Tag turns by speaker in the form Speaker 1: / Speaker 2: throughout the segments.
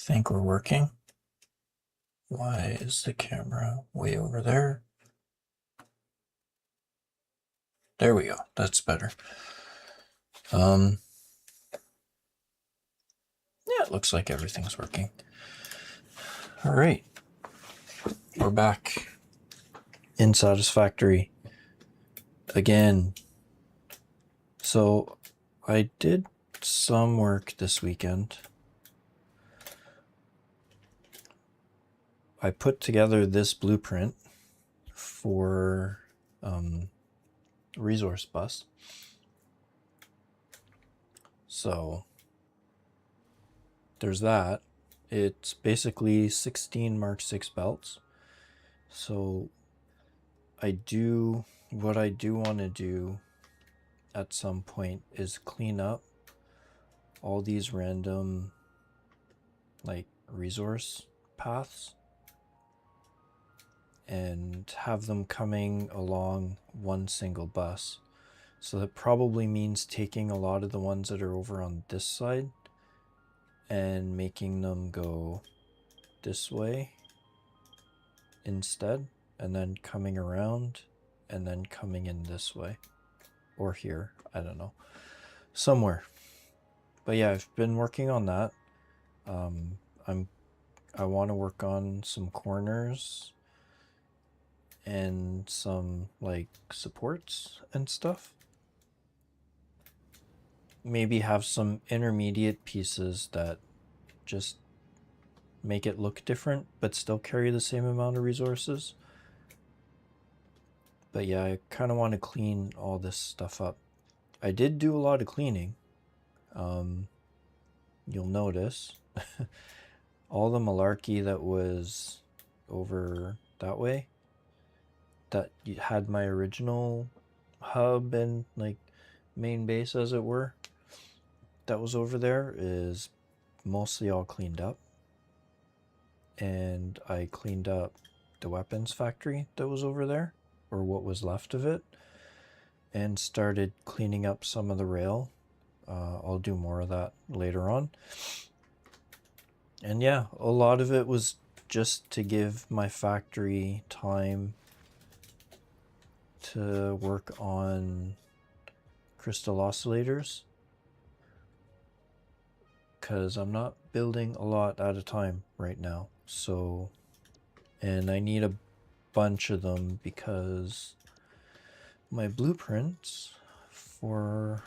Speaker 1: think we're working. Why is the camera way over there? There we go. That's better. Yeah, it looks like everything's working. All right. We're back in Satisfactory again. So I did some work this weekend. I put together this blueprint for resource bus. So there's that. It's basically 16 Mark 6 belts. So what I do want to do at some point is clean up all these random like resource paths and have them coming along one single bus. So that probably means taking a lot of the ones that are over on this side and making them go this way instead, and then coming around and then coming in this way or here, I don't know, somewhere. But yeah, I've been working on that. I want to work on some corners and some like supports and stuff. Maybe have some intermediate pieces that just make it look different but still carry the same amount of resources. But yeah, I kind of want to clean all this stuff up. I did do a lot of cleaning. You'll notice all the malarkey that was over that way, that had my original hub and like main base as it were, that was over there, is mostly all cleaned up. And I cleaned up the weapons factory that was over there, or what was left of it, and started cleaning up some of the rail. I'll do more of that later on. And yeah, a lot of it was just to give my factory time to work on crystal oscillators, because I'm not building a lot at a time right now. So, and I need a bunch of them because my blueprints for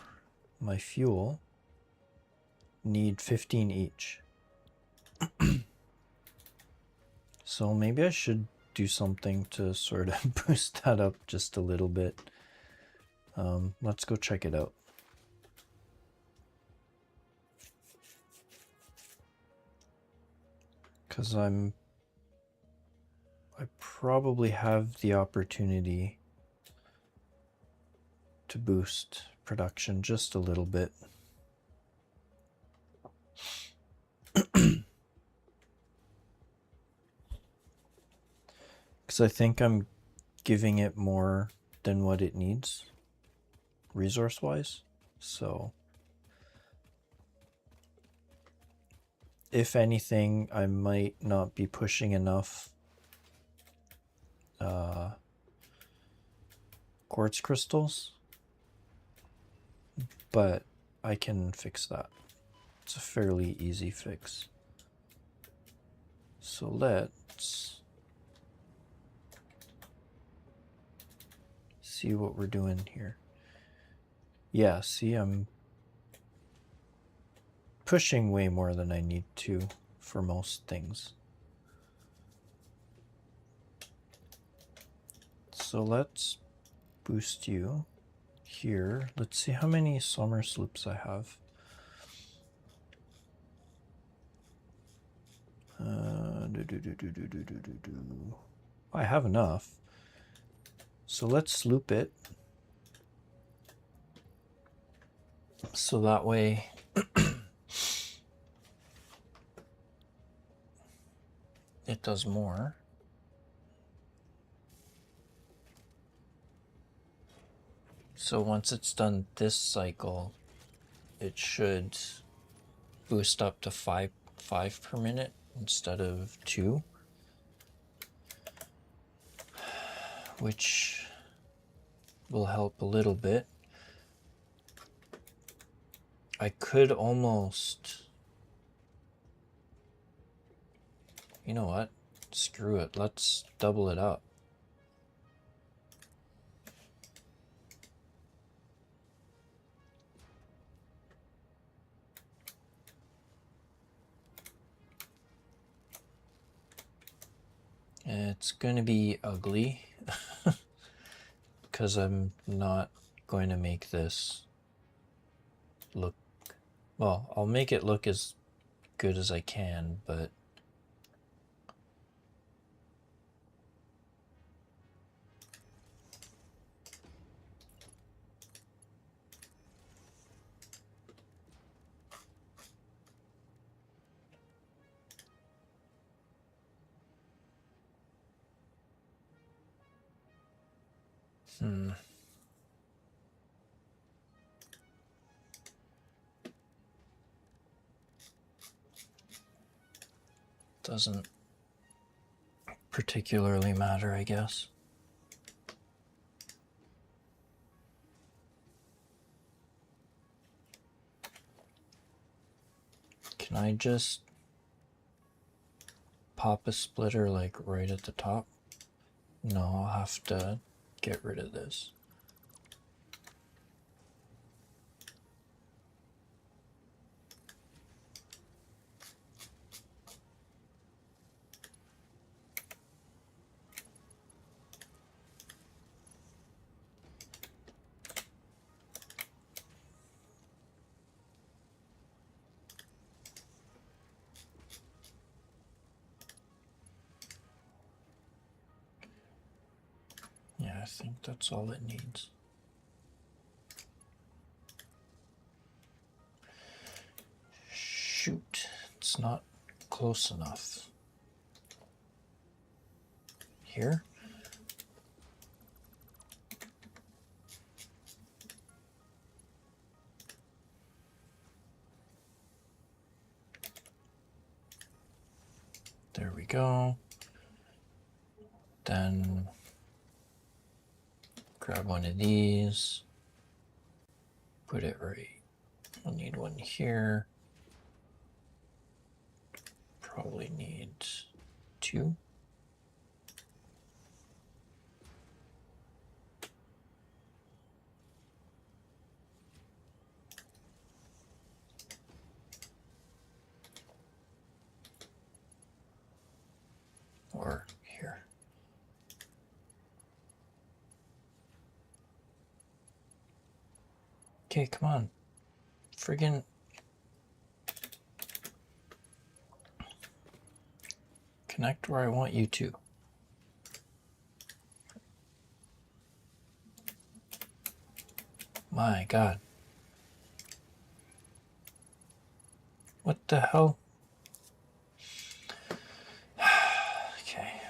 Speaker 1: my fuel need 15 each. So maybe I should do something to sort of boost that up just a little bit. Let's go check it out. Because I probably have the opportunity to boost production just a little bit. Because I think I'm giving it more than what it needs resource-wise. So if anything, I might not be pushing enough quartz crystals, but I can fix that. It's a fairly easy fix. So let's see what we're doing here. Yeah, see, I'm pushing way more than I need to for most things. So let's boost you here. Let's see how many summer sloops I have. I have enough. So let's sloop it. So that way it does more. So once it's done this cycle, it should boost up to 5 per minute instead of 2, which will help a little bit. I could almost, you know what, screw it, let's double it up. It's going to be ugly because I'm not going to make this look, well, I'll make it look as good as I can, but doesn't particularly matter, I guess. Can I just pop a splitter like right at the top? No, I'll have to get rid of this. Yeah, I think that's all it needs. Shoot, it's not close enough. Here? There we go. Then grab one of these, put it right. We'll need one here. Probably need 2. Or here. Okay, come on. Friggin' connect where I want you to. My God. What the hell? Okay.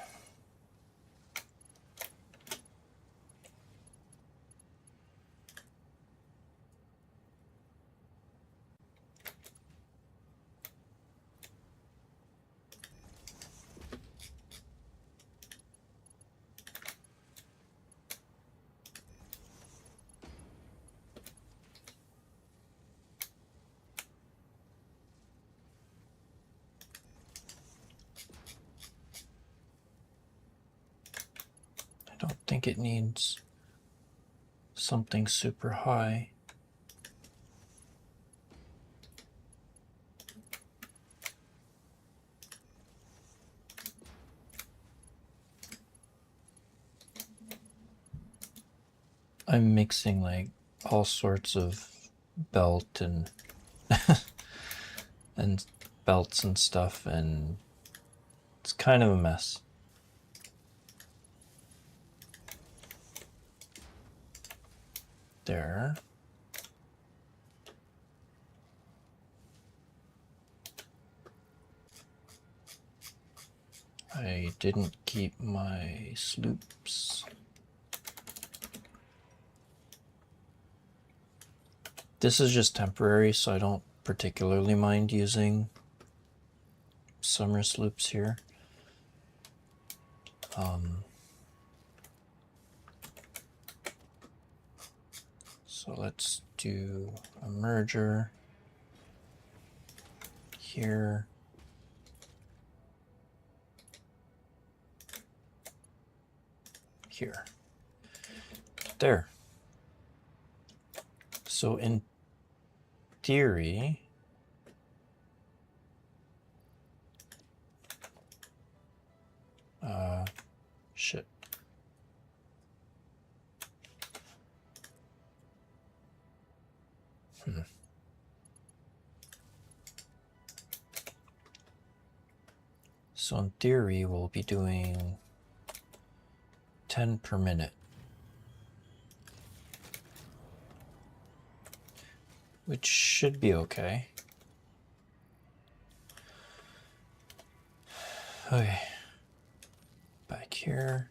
Speaker 1: I don't think it needs something super high. I'm mixing like all sorts of belt and and belts and stuff, and it's kind of a mess. There. I didn't keep my sloops. This is just temporary, so I don't particularly mind using Summers loops here. So let's do a merger here. Here. There. So in theory, shit. So in theory, we'll be doing 10 per minute, which should be okay. Okay, back here.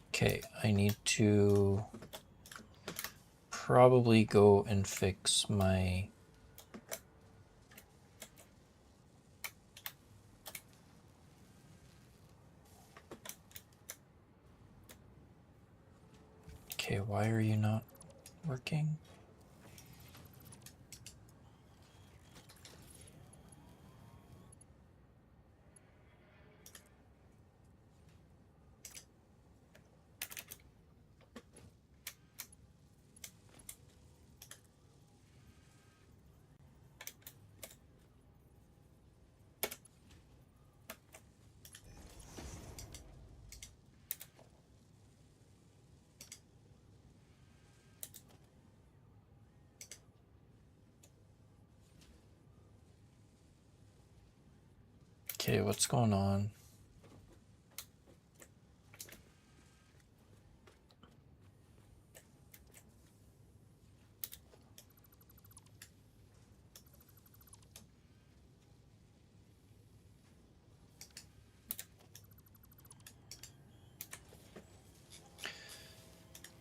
Speaker 1: Okay, I need to probably go and fix my okay, why are you not working? Okay, what's going on?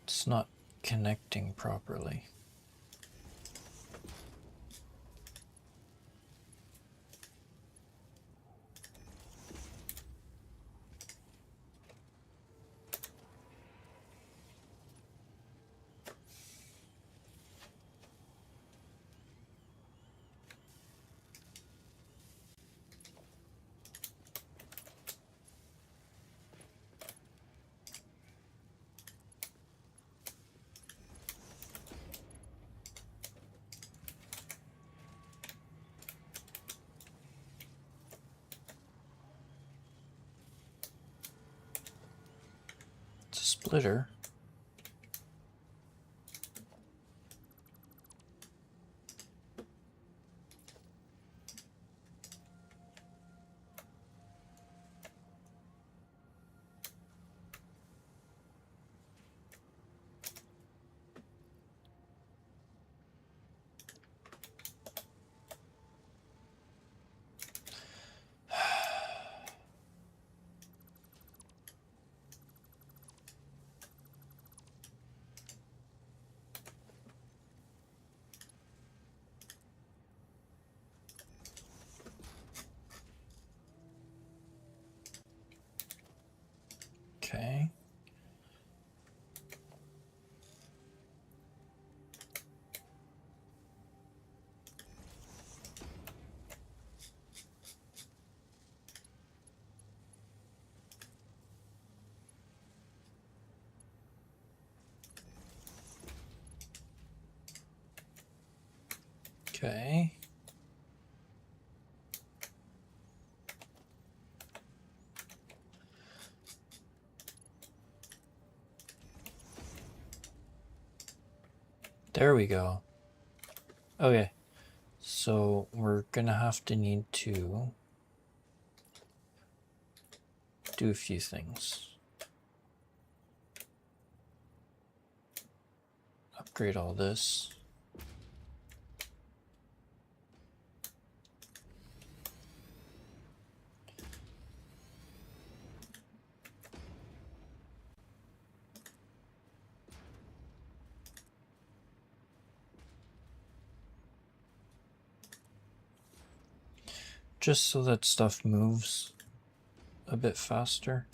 Speaker 1: It's not connecting properly. It's a splitter. Okay. Okay. There we go. Okay. So we're gonna have to need to do a few things. Upgrade all this. Just so that stuff moves a bit faster.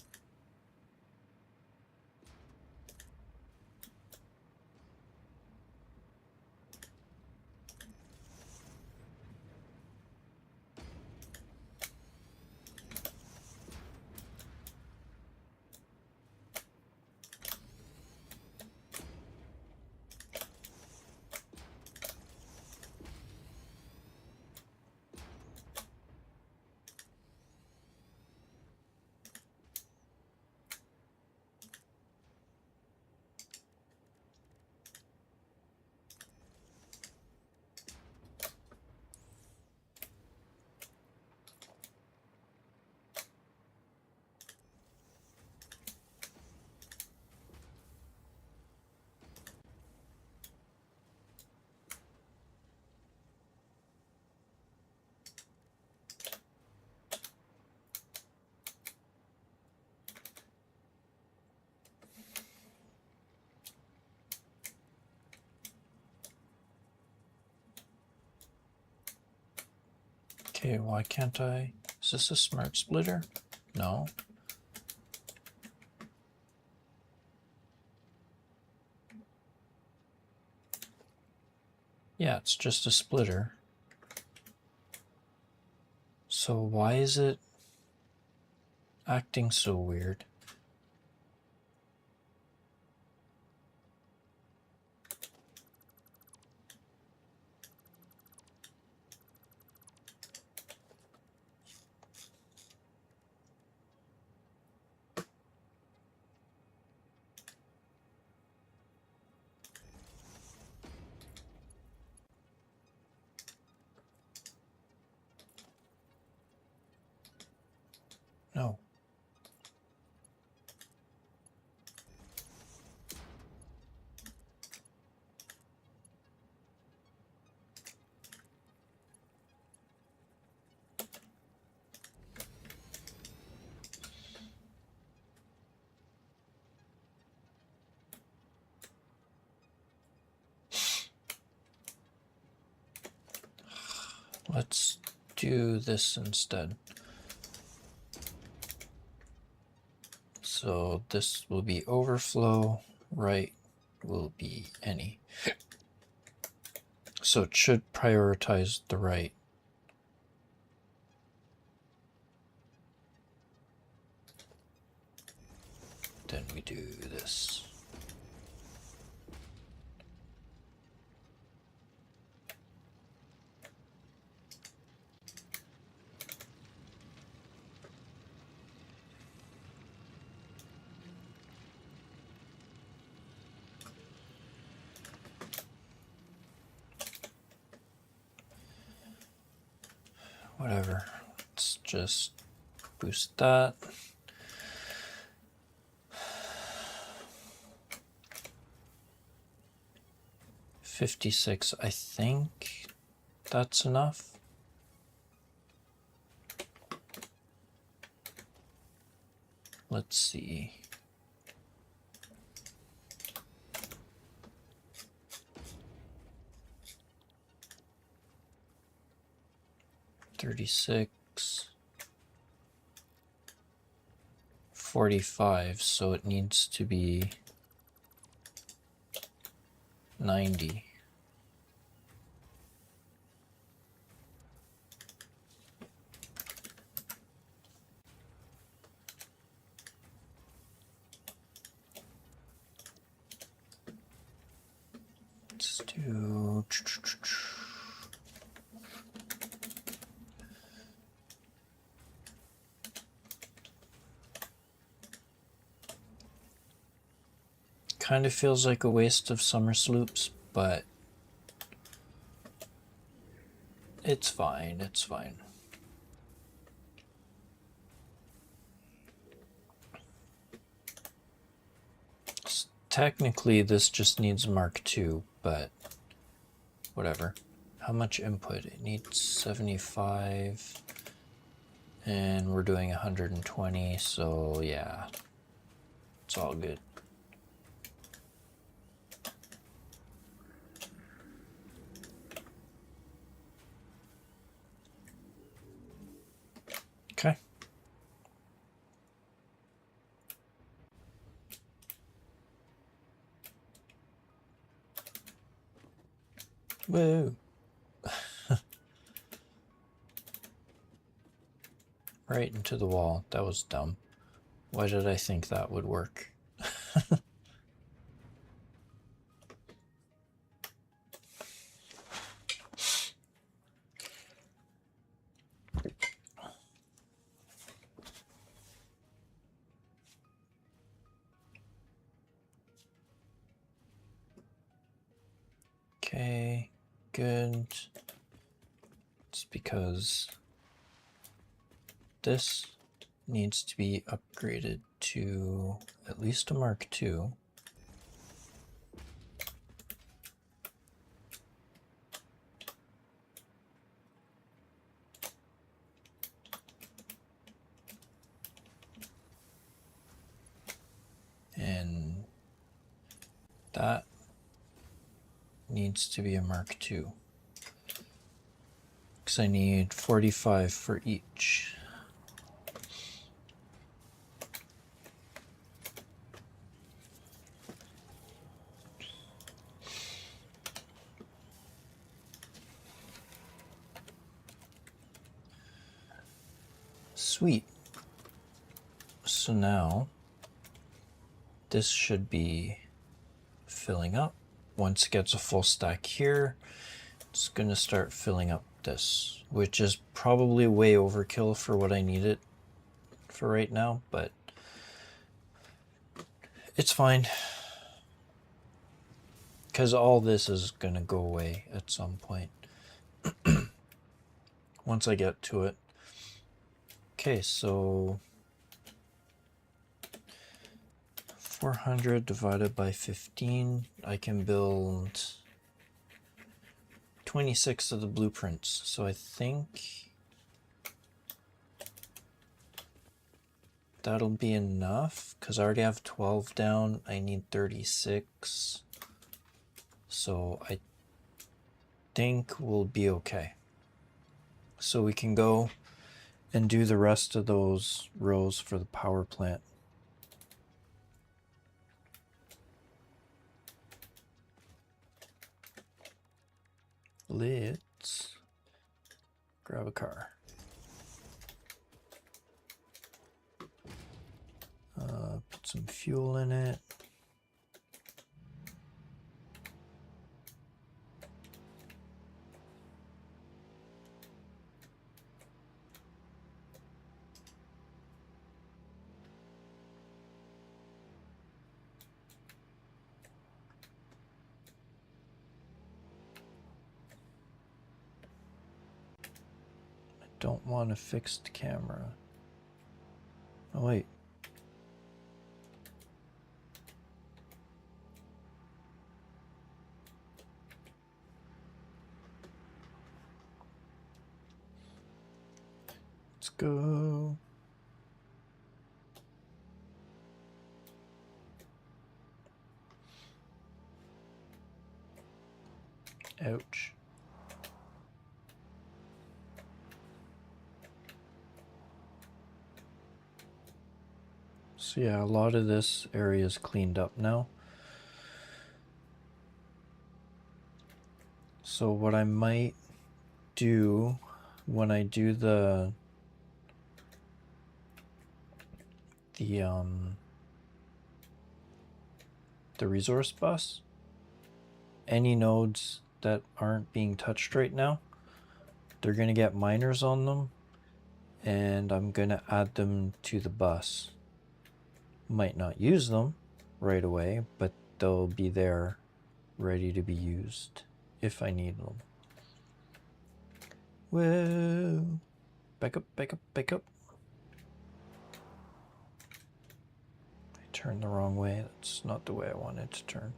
Speaker 1: Okay, why can't I? Is this a smart splitter? No. Yeah, it's just a splitter. So why is it acting so weird? No. Let's do this instead. So this will be overflow, right will be any. So it should prioritize the right. Then we do this. Whatever. Let's just boost that. $56, I think that's enough. Let's see. $36, $45, so it needs to be $90. Let's do. Kind of feels like a waste of summer sloops, but it's fine, it's fine. Technically, this just needs Mark II, but whatever. How much input? It needs 75, and we're doing 120, so yeah, it's all good. Whoa. Right into the wall. That was dumb. Why did I think that would work? Okay, good. It's because this needs to be upgraded to at least a Mark II. And that needs to be a Mark II. Because I need 45 for each. Sweet. So now this should be filling up. Once it gets a full stack here, it's going to start filling up this, which is probably way overkill for what I need it for right now, but it's fine. Because all this is going to go away at some point. Once I get to it. Okay, so 400 divided by 15, I can build 26 of the blueprints. So I think that'll be enough because I already have 12 down. I need 36. So I think we'll be okay. So we can go and do the rest of those rows for the power plant. Let's grab a car. Put some fuel in it. I don't want a fixed camera. Oh wait. Let's go. Ouch. So yeah, a lot of this area is cleaned up now. So what I might do when I do the resource bus, any nodes that aren't being touched right now, they're going to get miners on them, and I'm going to add them to the bus. Might not use them right away, but they'll be there ready to be used if I need them. Whoa! Back up, back up, back up. I turned the wrong way. That's not the way I wanted to turn.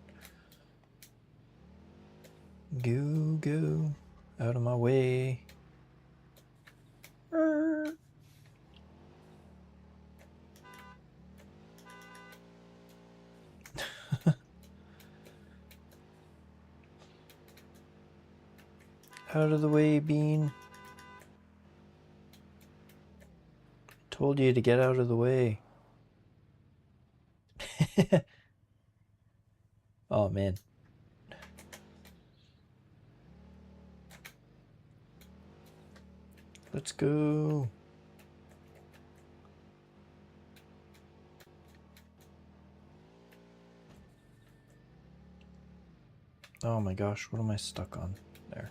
Speaker 1: Go, go. Out of my way. Out of the way, Bean. Told you to get out of the way. Oh man. Let's go. Oh my gosh, what am I stuck on? There.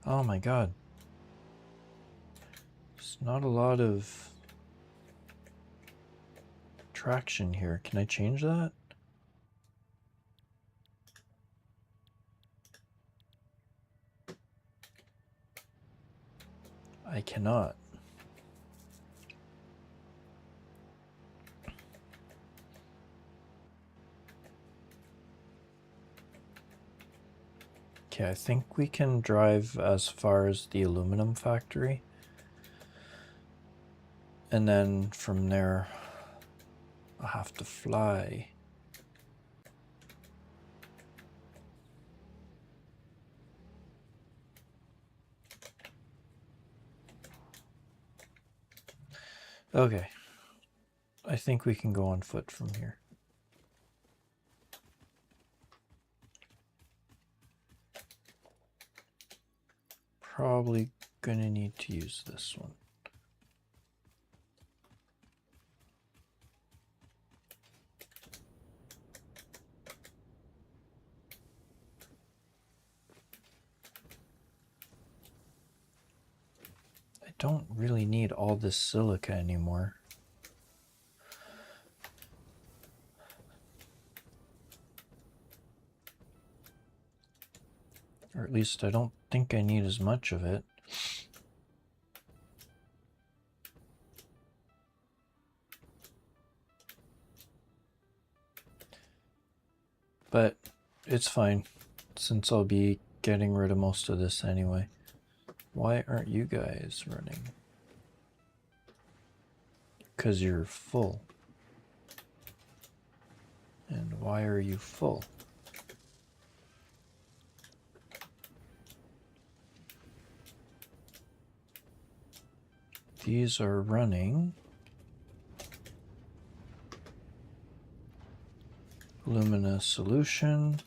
Speaker 1: Oh my god. There's not a lot of traction here. Can I change that? I cannot. Okay, I think we can drive as far as the aluminum factory. And then from there, I'll have to fly. Okay. I think we can go on foot from here. Probably gonna need to use this one. I don't really need all this silica anymore. Or at least I don't think I need as much of it. But it's fine, since I'll be getting rid of most of this anyway. Why aren't you guys running? 'Cause you're full. And why are you full? These are running. Alumina solution.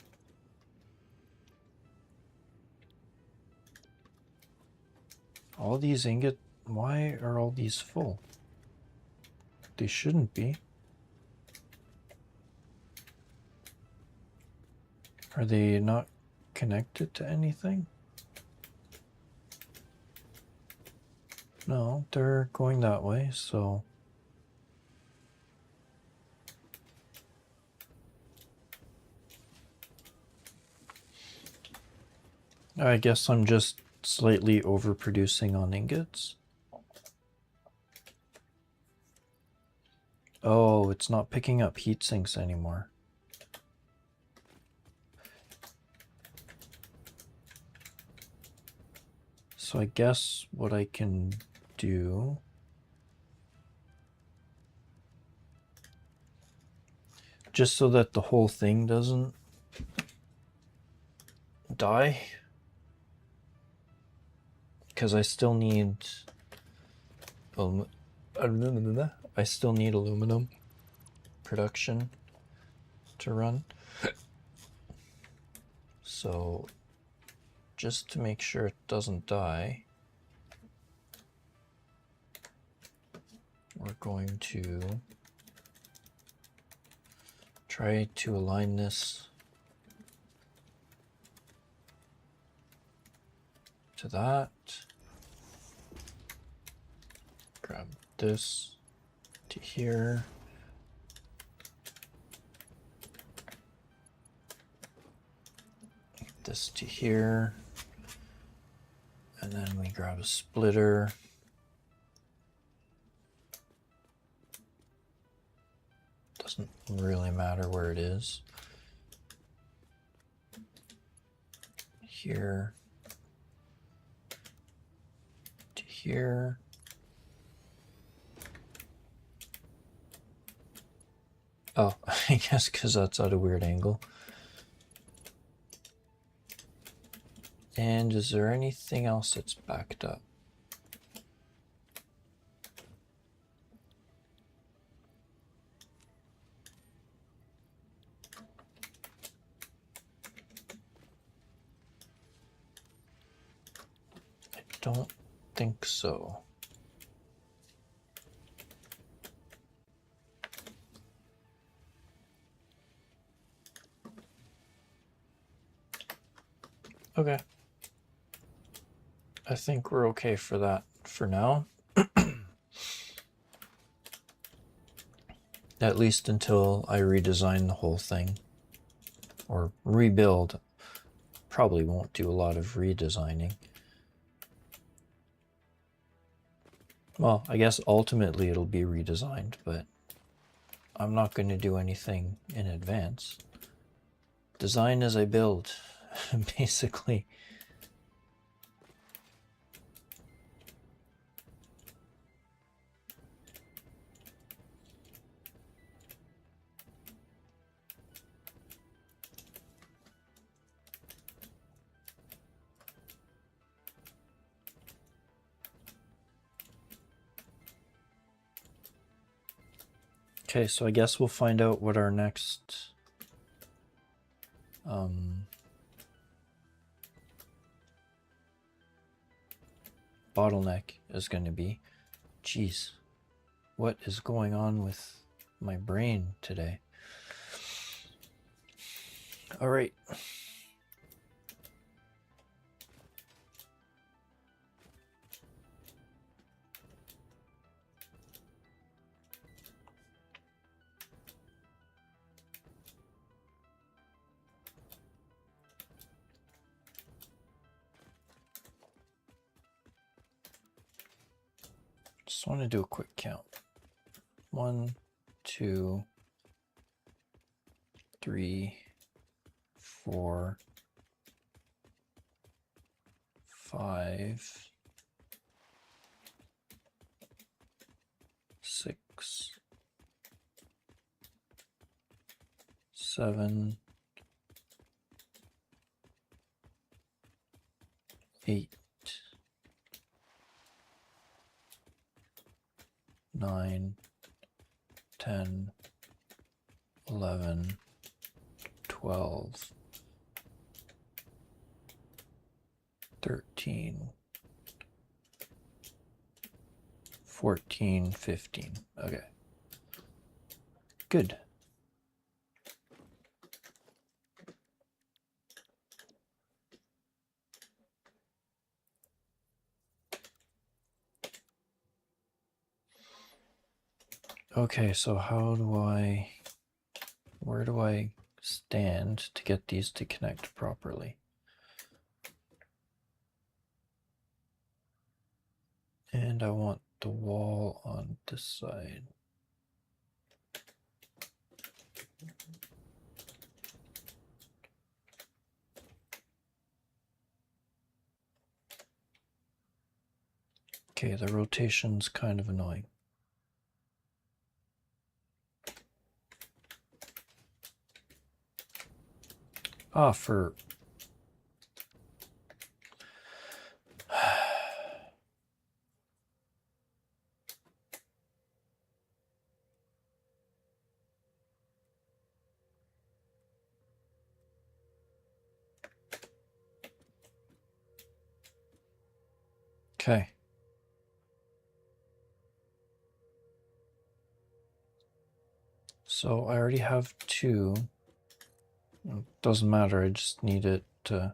Speaker 1: All these ingot, why are all these full? They shouldn't be. Are they not connected to anything? No, they're going that way, so... I guess I'm just slightly overproducing on ingots. Oh, it's not picking up heat sinks anymore. So I guess what I can do... just so that the whole thing doesn't die, because I still need aluminum production to run. So just to make sure it doesn't die, we're going to try to align this to that. Grab this to here. This to here. And then we grab a splitter. Doesn't really matter where it is. Here to here. Oh, I guess because that's at a weird angle. And is there anything else that's backed up? don't think so. Okay. I think we're okay for that for now. At least until I redesign the whole thing. Or rebuild. Probably won't do a lot of redesigning. Well, I guess ultimately it'll be redesigned, but I'm not going to do anything in advance. Design as I build, basically. Okay, so I guess we'll find out what our next bottleneck is going to be. Jeez, what is going on with my brain today? All right. Just want to do a quick count. 1, 2, 3, 4, 5, 6, 7, 8, 9, 10, 11, 12, 13, 14, 15. Okay. Good. Okay, so where do I stand to get these to connect properly? And I want the wall on this side. Okay, the rotation's kind of annoying. Ah, for... Okay. So I already have 2. It doesn't matter, I just need it to...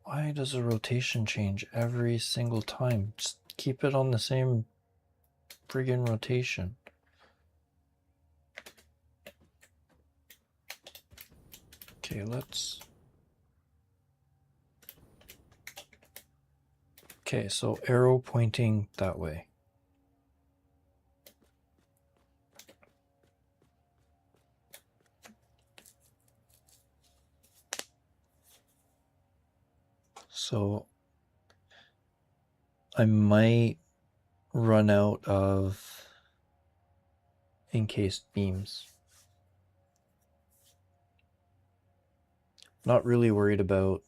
Speaker 1: Why does the rotation change every single time? Just keep it on the same friggin' rotation. Okay, let's... Okay, so arrow pointing that way. So I might run out of encased beams. Not really worried about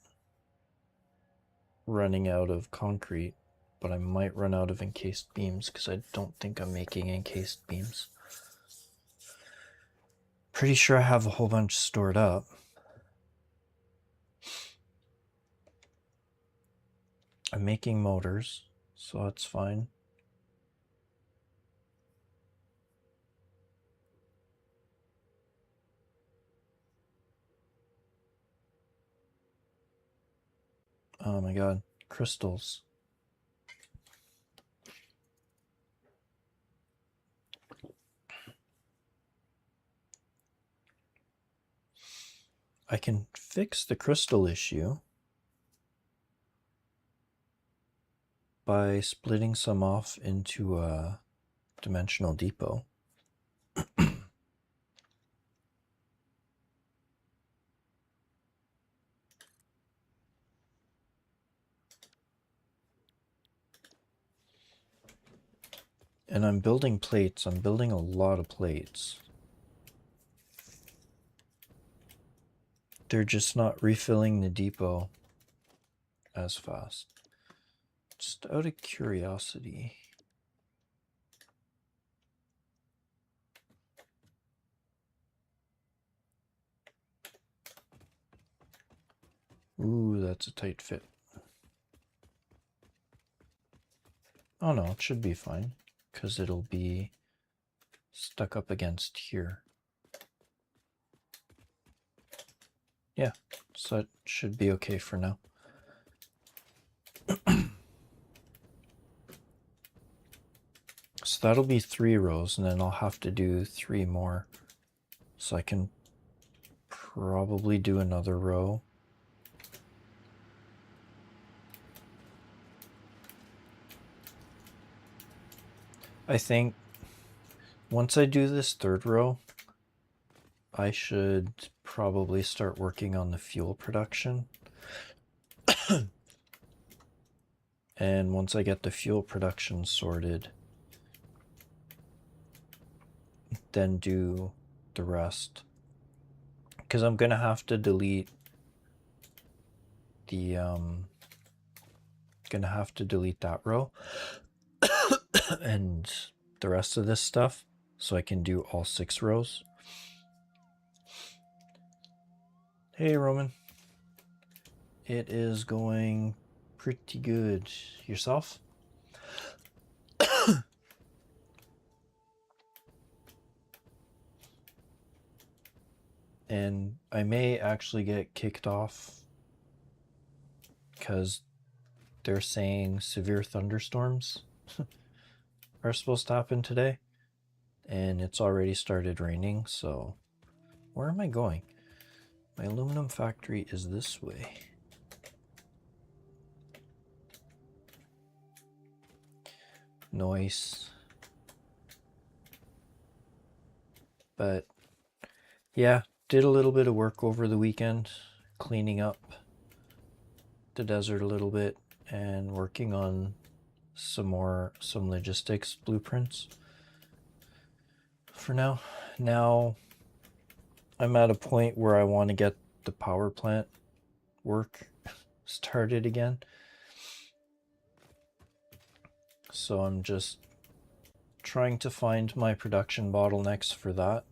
Speaker 1: running out of concrete, but I might run out of encased beams because I don't think I'm making encased beams. Pretty sure I have a whole bunch stored up. I'm making motors, so that's fine. Oh my god, crystals. I can fix the crystal issue by splitting some off into a dimensional depot. And I'm building plates. I'm building a lot of plates. They're just not refilling the depot as fast. Just out of curiosity. Ooh, that's a tight fit. Oh no, it should be fine, because it'll be stuck up against here. Yeah, so it should be okay for now. So that'll be 3 rows, and then I'll have to do 3 more. So I can probably do another row. I think once I do this 3rd row, I should probably start working on the fuel production. And once I get the fuel production sorted, then do the rest. Because I'm gonna have to delete the gonna have to delete that row and the rest of this stuff so I can do all 6 rows. Hey Roman. It is going pretty good. Yourself? And I may actually get kicked off because they're saying severe thunderstorms are supposed to happen today, and it's already started raining. So where am I going? My aluminum factory is this way. Nice. But yeah, did a little bit of work over the weekend, cleaning up the desert a little bit and working on some logistics blueprints. For now I'm at a point where I want to get the power plant work started again. So I'm just trying to find my production bottlenecks for that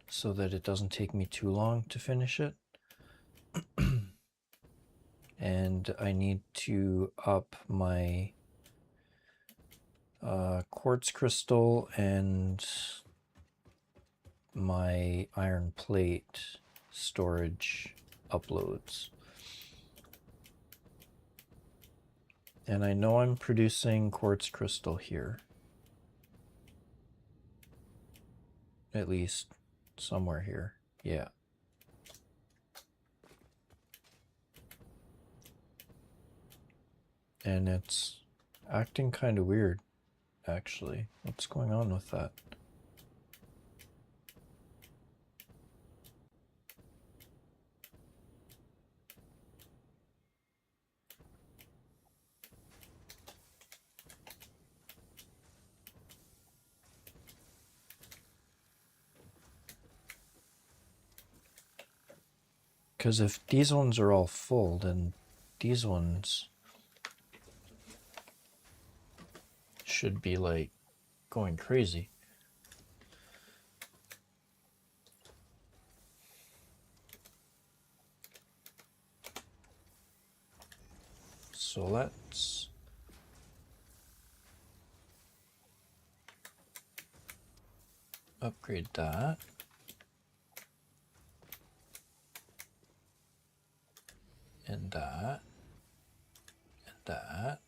Speaker 1: so that it doesn't take me too long to finish it. And I need to up my quartz crystal and my iron plate storage uploads. And I know I'm producing quartz crystal here. At least somewhere here. Yeah. And it's acting kind of weird, actually. What's going on with that? Because if these ones are all full, then these ones should be like going crazy. So let's upgrade that. And that. And that.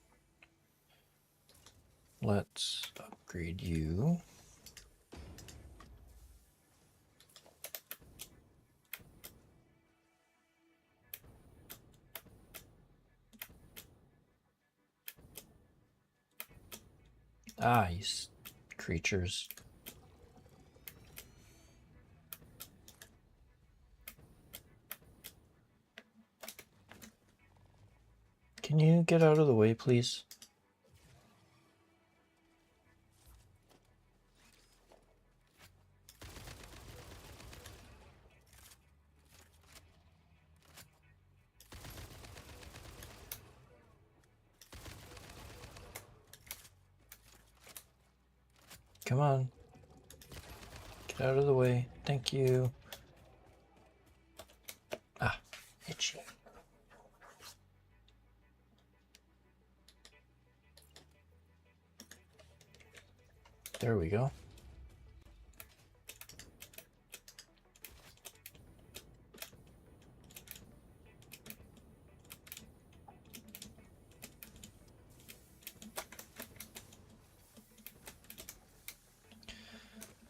Speaker 1: Let's upgrade you. Ah, you creatures. Can you get out of the way, please? Come on. Get out of the way. Thank you. Ah, itchy. There we go.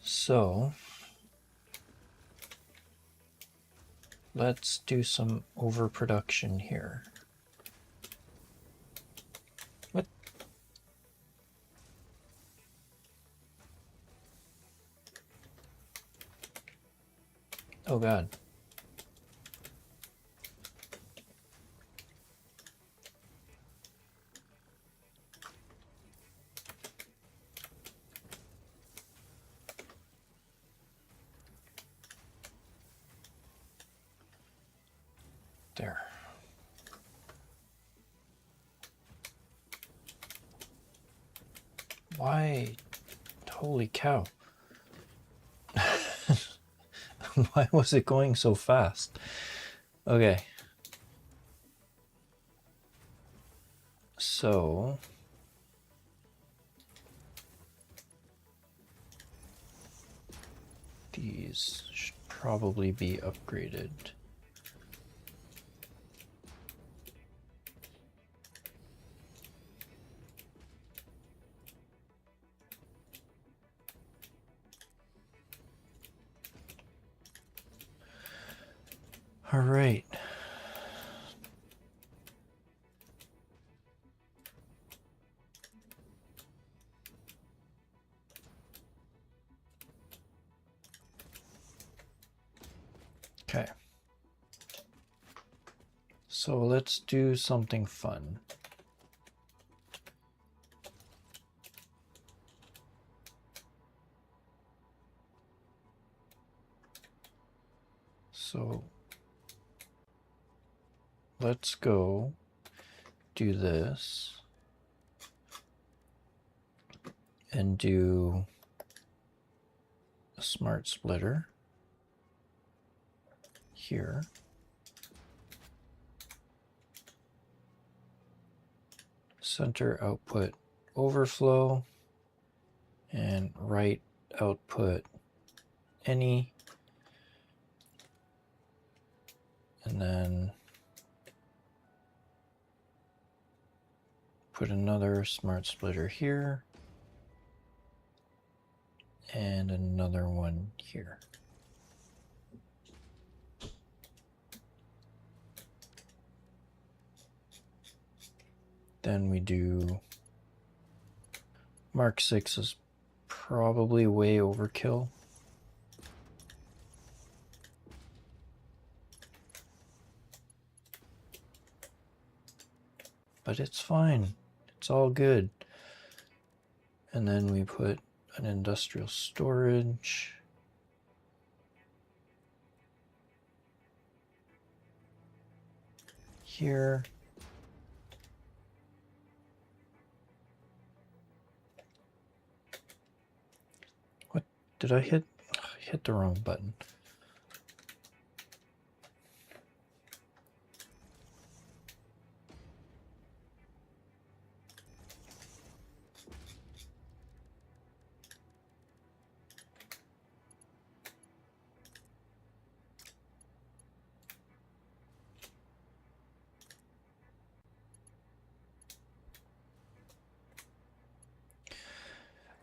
Speaker 1: So let's do some overproduction here. What? Oh God. There. Why? Holy cow. Why was it going so fast? Okay. So these should probably be upgraded. All right. Okay. So let's do something fun. So let's go do this and do a smart splitter here. Center output overflow and right output any, and then put another smart splitter here and another one here. Then we do Mark 6 is probably way overkill. But it's fine. It's all good. And then we put an industrial storage. Here. What did I hit? I hit the wrong button.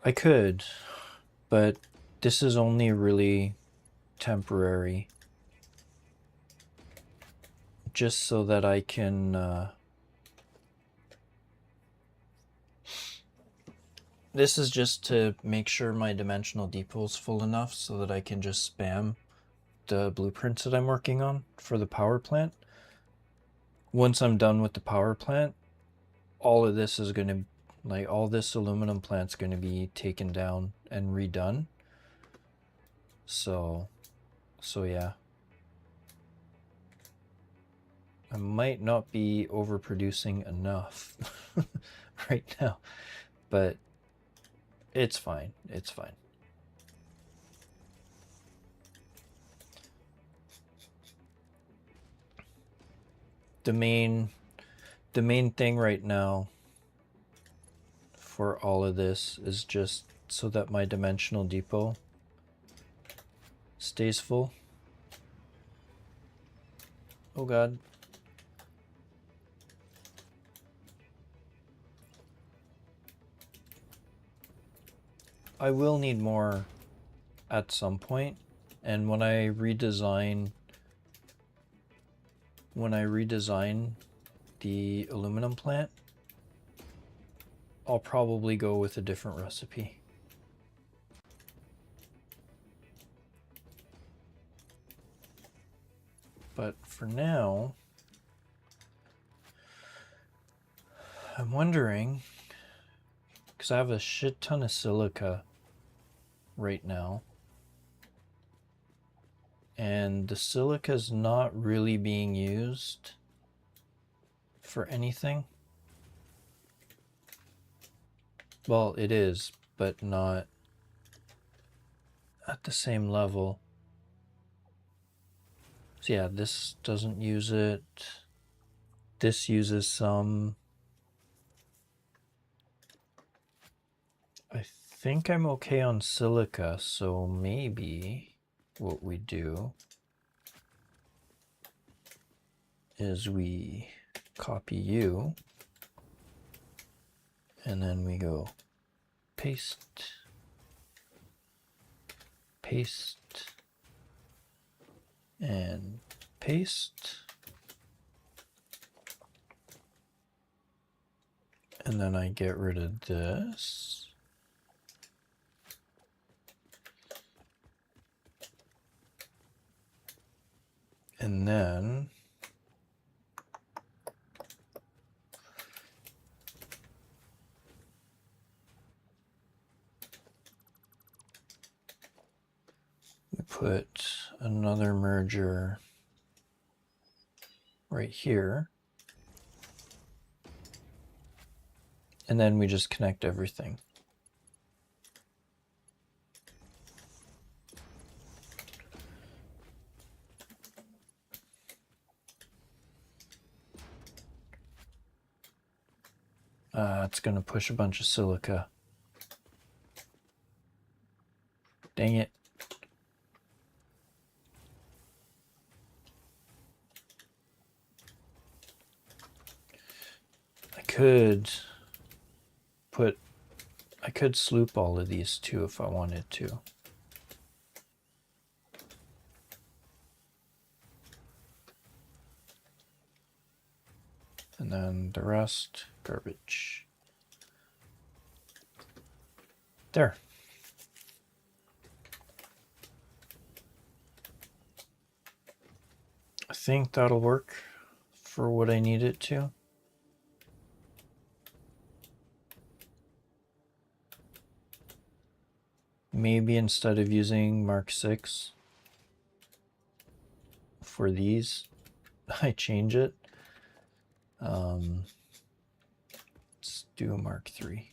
Speaker 1: I could, but this is only really temporary. Just so that I can... This is just to make sure my dimensional depot is full enough so that I can just spam the blueprints that I'm working on for the power plant. Once I'm done with the power plant, all of this is going to, like, all this aluminum plant's going to be taken down and redone. So yeah. I might not be overproducing enough right now, but it's fine. It's fine. The main thing right now for all of this is just so that my dimensional depot stays full. Oh god. I will need more at some point, and when I redesign the aluminum plant, I'll probably go with a different recipe. But for now, I'm wondering, because I have a shit ton of silica right now, and the silica is not really being used for anything. Well, it is, but not at the same level. So yeah, this doesn't use it. This uses some. I think I'm okay on silica, so maybe what we do is we copy you, and then we go paste, paste, and paste. And then I get rid of this. And then we put another merger right here. And then we just connect everything. It's going to push a bunch of silica. Dang it. I could sloop all of these too if I wanted to. And then the rest, garbage. There. I think that'll work for what I need it to. Maybe instead of using Mark 6 for these, I change it. Let's do a Mark 3.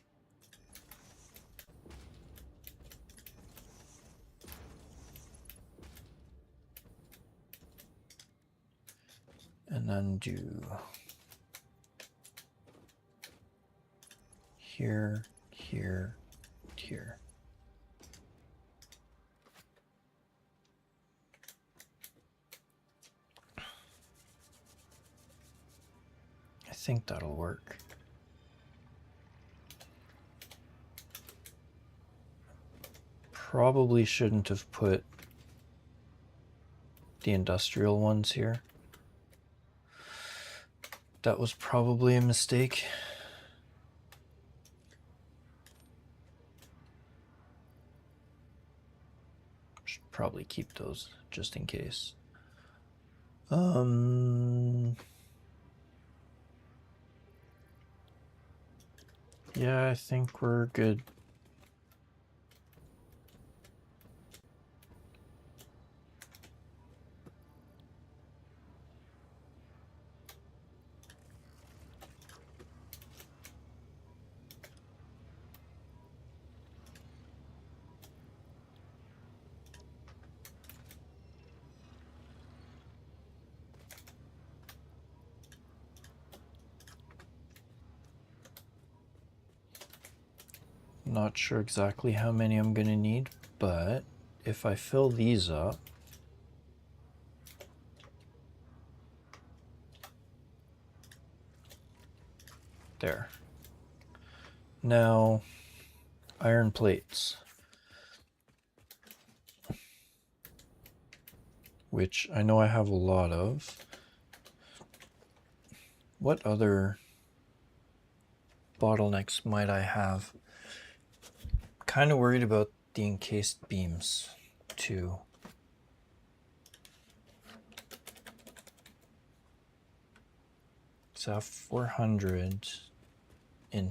Speaker 1: And then do here, here, here. I think that'll work. probably shouldn't have put the industrial ones here. That was probably a mistake. Should probably keep those just in case. Yeah, I think we're good. Not sure exactly how many I'm gonna need, but if I fill these up, there. Now, iron plates, which I know I have a lot of. What other bottlenecks might I have? Kind of worried about the encased beams too. So I have 400 in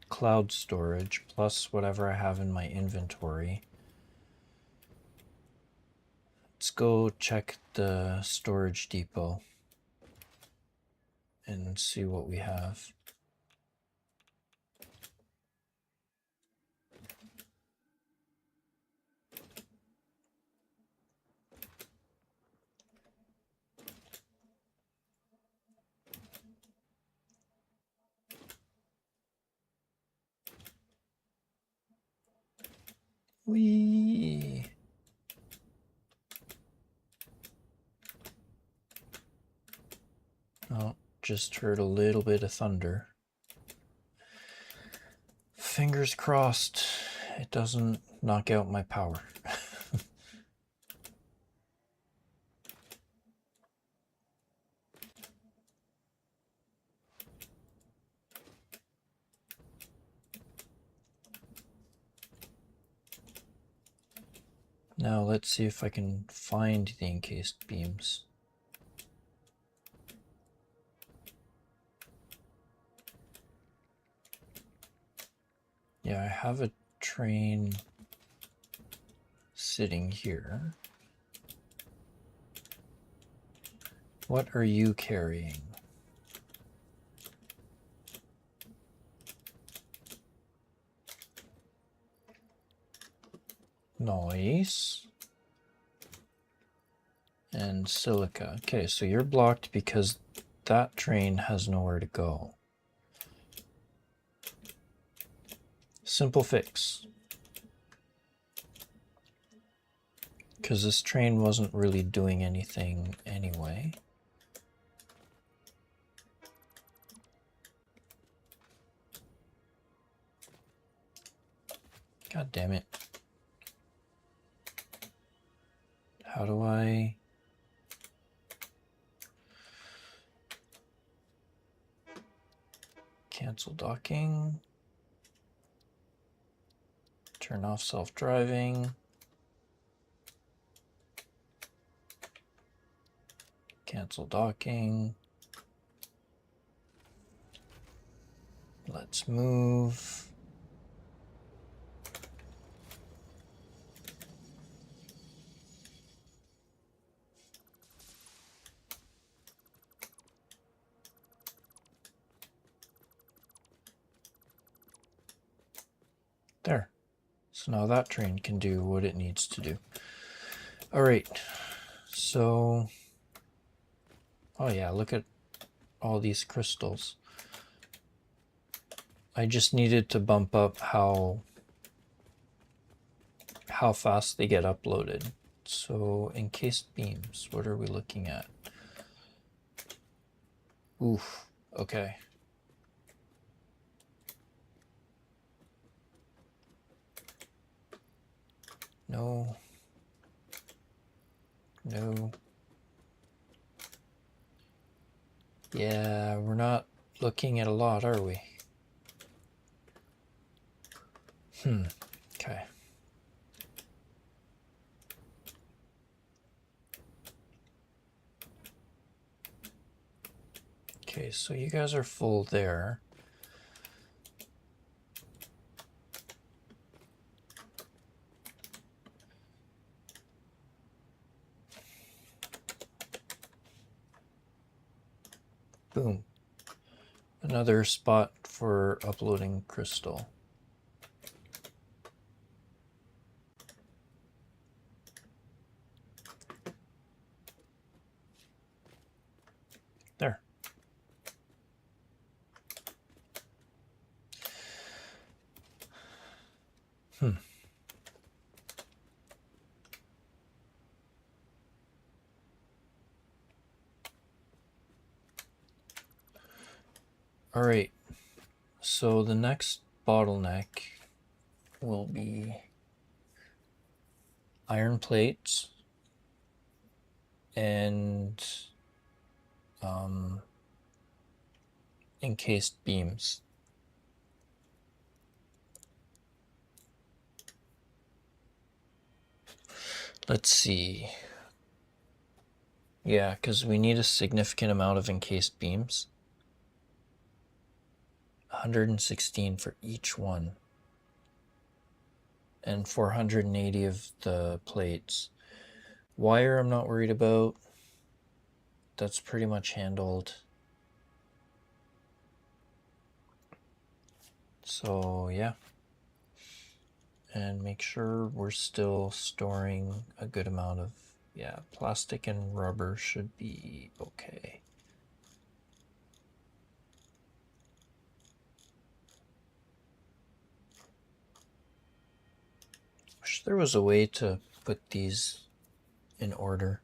Speaker 1: cloud storage plus whatever I have in my inventory. Let's go check the storage depot and see what we have. Whee! Oh, just heard a little bit of thunder. Fingers crossed it doesn't knock out my power. Now let's see if I can find the encased beams. Yeah, I have a train sitting here. What are you carrying? Nice. And silica. Okay, so you're blocked because that train has nowhere to go. Simple fix. Because this train wasn't really doing anything anyway. God damn it. How do I... Cancel docking. Turn off self-driving. Cancel docking. Let's move. There. So now that train can do what it needs to do. All right. So, oh yeah, look at all these crystals. I just needed to bump up how fast they get uploaded. So encased beams, what are we looking at? Oof, okay. No. No. Yeah, we're not looking at a lot, are we? Okay. Okay, so you guys are full there. Boom. Another spot for uploading crystal. There. All right. So the next bottleneck will be iron plates and encased beams. Let's see. Yeah, because we need a significant amount of encased beams. 116 for each one. And 480 of the plates. Wire I'm not worried about. That's pretty much handled. So yeah. And make sure we're still storing a good amount of, yeah, plastic and rubber should be okay. Wish there was a way to put these in order.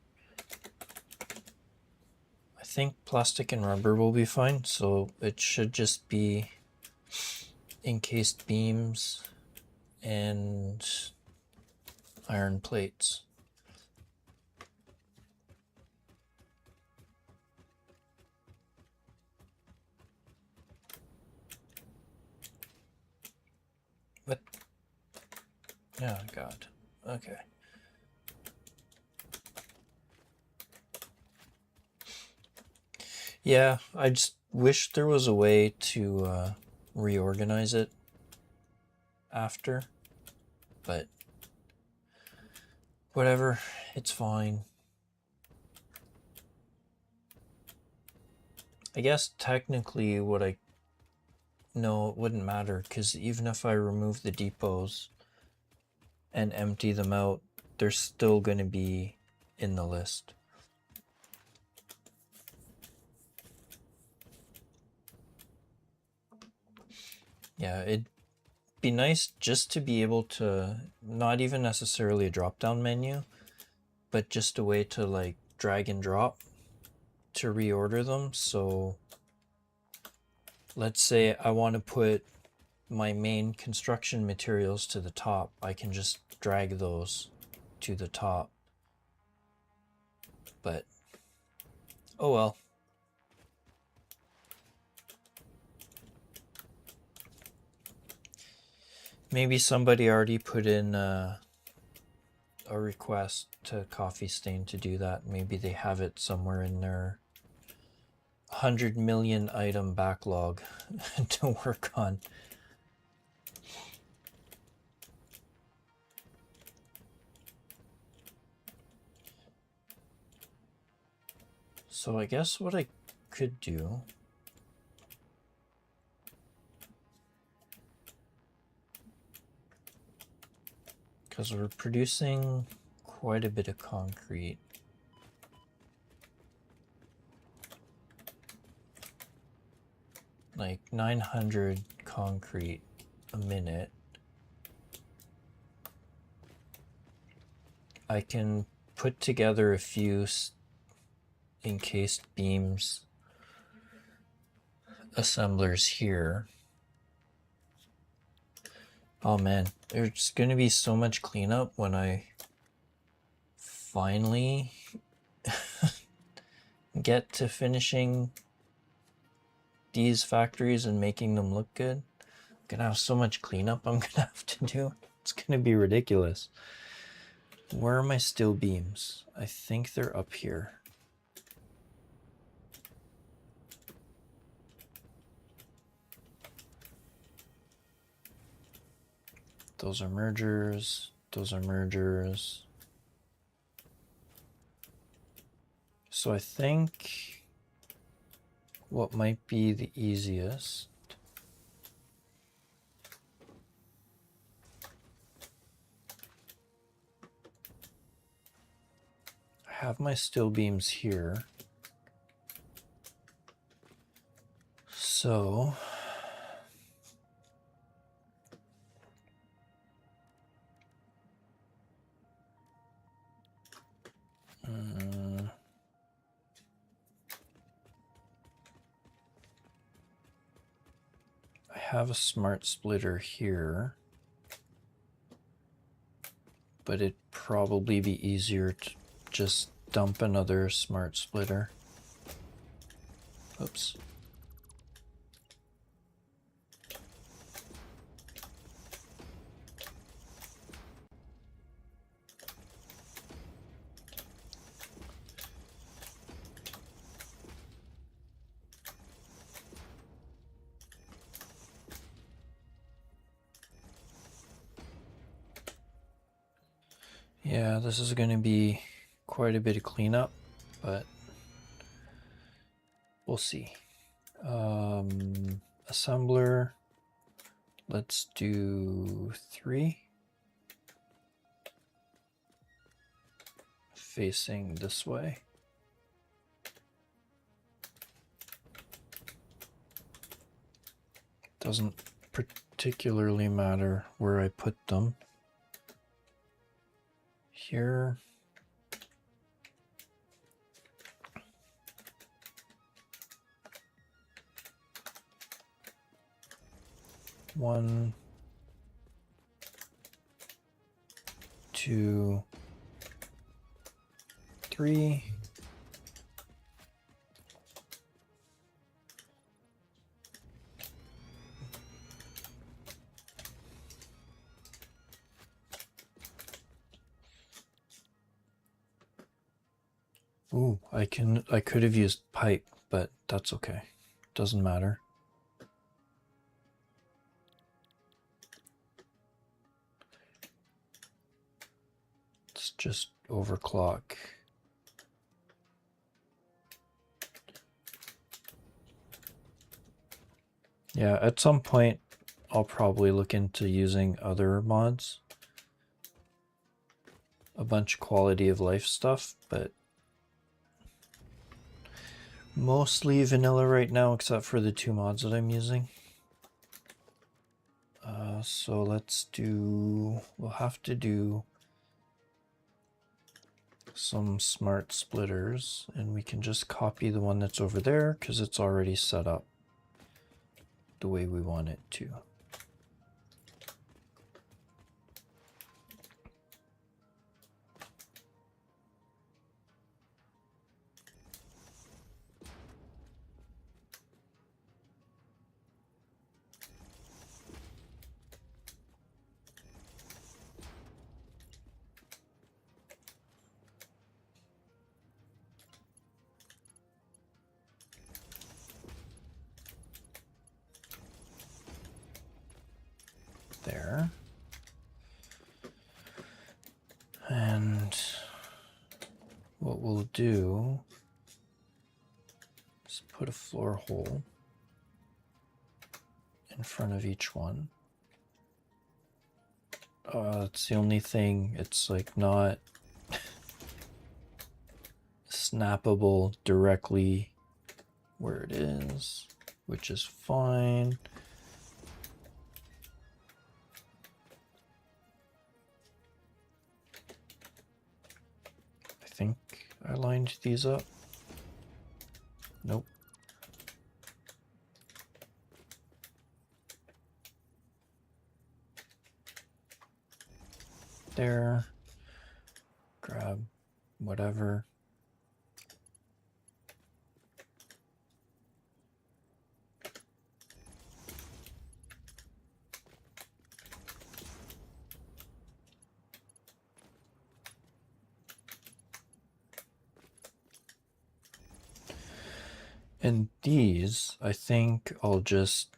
Speaker 1: I think plastic and rubber will be fine, so it should just be encased beams and iron plates. But oh god. Okay. Yeah, I just wish there was a way to reorganize it after, but whatever, it's fine. I guess technically what I know it wouldn't matter, because even if I remove the depots and empty them out, they're still going to be in the list. Yeah, it'd be nice just to be able to, not even necessarily a drop-down menu, but just a way to like drag and drop to reorder them. So let's say I want to put my main construction materials to the top. I can just drag those to the top. But oh well. Maybe somebody already put in a request to Coffee Stain to do that. Maybe they have it somewhere in their 100 million item backlog to work on. So I guess what I could do, because we're producing quite a bit of concrete, like 900 concrete a minute, I can put together a few encased beams assemblers here. Oh man, there's gonna be so much cleanup when I finally get to finishing these factories and making them look good. I'm gonna have so much cleanup I'm gonna have to do. It's gonna be ridiculous. Where are my steel beams? I think they're up here. Those are mergers. Those are mergers. So I think what might be the easiest I have my steel beams here. So I have a smart splitter here, but it'd probably be easier to just dump another smart splitter. Oops. Yeah, this is going to be quite a bit of cleanup, but we'll see. Assembler, let's do 3. Facing this way. Doesn't particularly matter where I put them. Here. One, 2, 3. Ooh, I could have used pipe, but that's okay. Doesn't matter. It's just overclock. Yeah, at some point I'll probably look into using other mods. A bunch of quality of life stuff, but mostly vanilla right now, except for the 2 mods that I'm using. So we'll have to do some smart splitters, and we can just copy the one that's over there because it's already set up the way we want it to. There. And what we'll do is put a floor hole in front of each one. It's the only thing, it's like not snappable directly where it is, which is fine. I think I lined these up. Nope. there. Grab whatever. And these, I think I'll just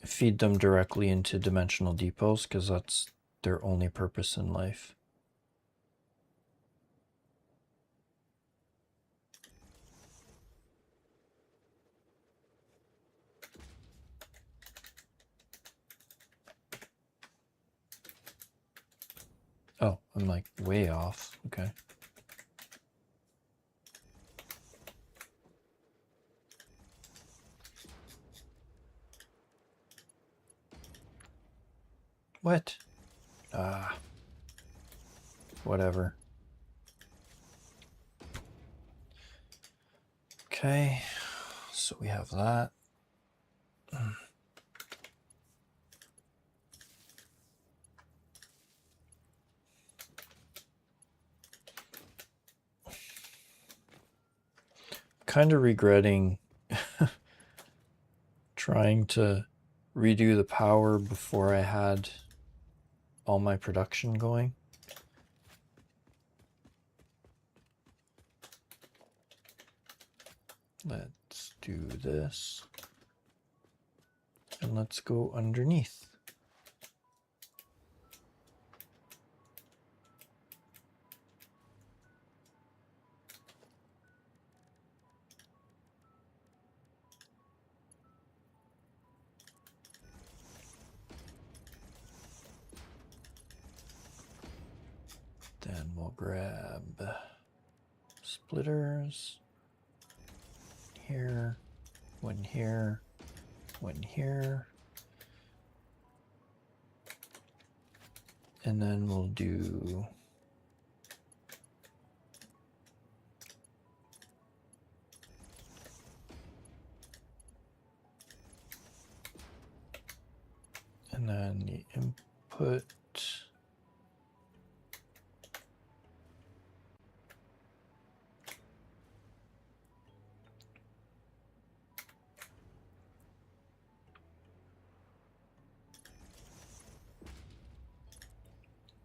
Speaker 1: feed them directly into dimensional depots because that's their only purpose in life. Oh, I'm like way off. Okay. What? Ah. Whatever. Okay. So we have that. Kind of regretting trying to redo the power before I had all my production going. Let's do this. And let's go underneath. Then we'll grab splitters. Here, one here, one here. And then we'll do and then the input.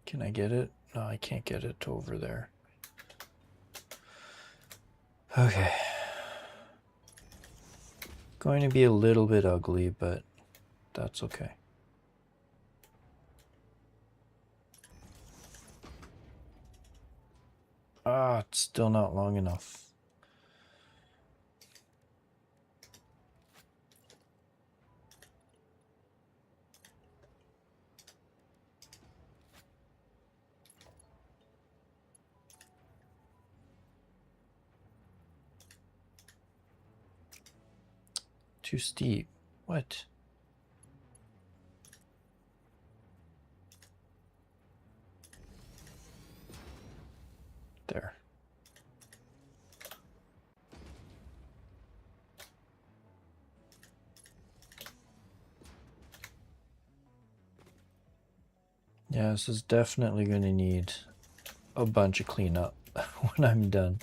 Speaker 1: Can I get it? No, I can't get it over there. Okay. Going to be a little bit ugly, but that's okay. Ah, it's still not long enough. Too steep. What? There. Yeah, this is definitely going to need a bunch of cleanup when I'm done.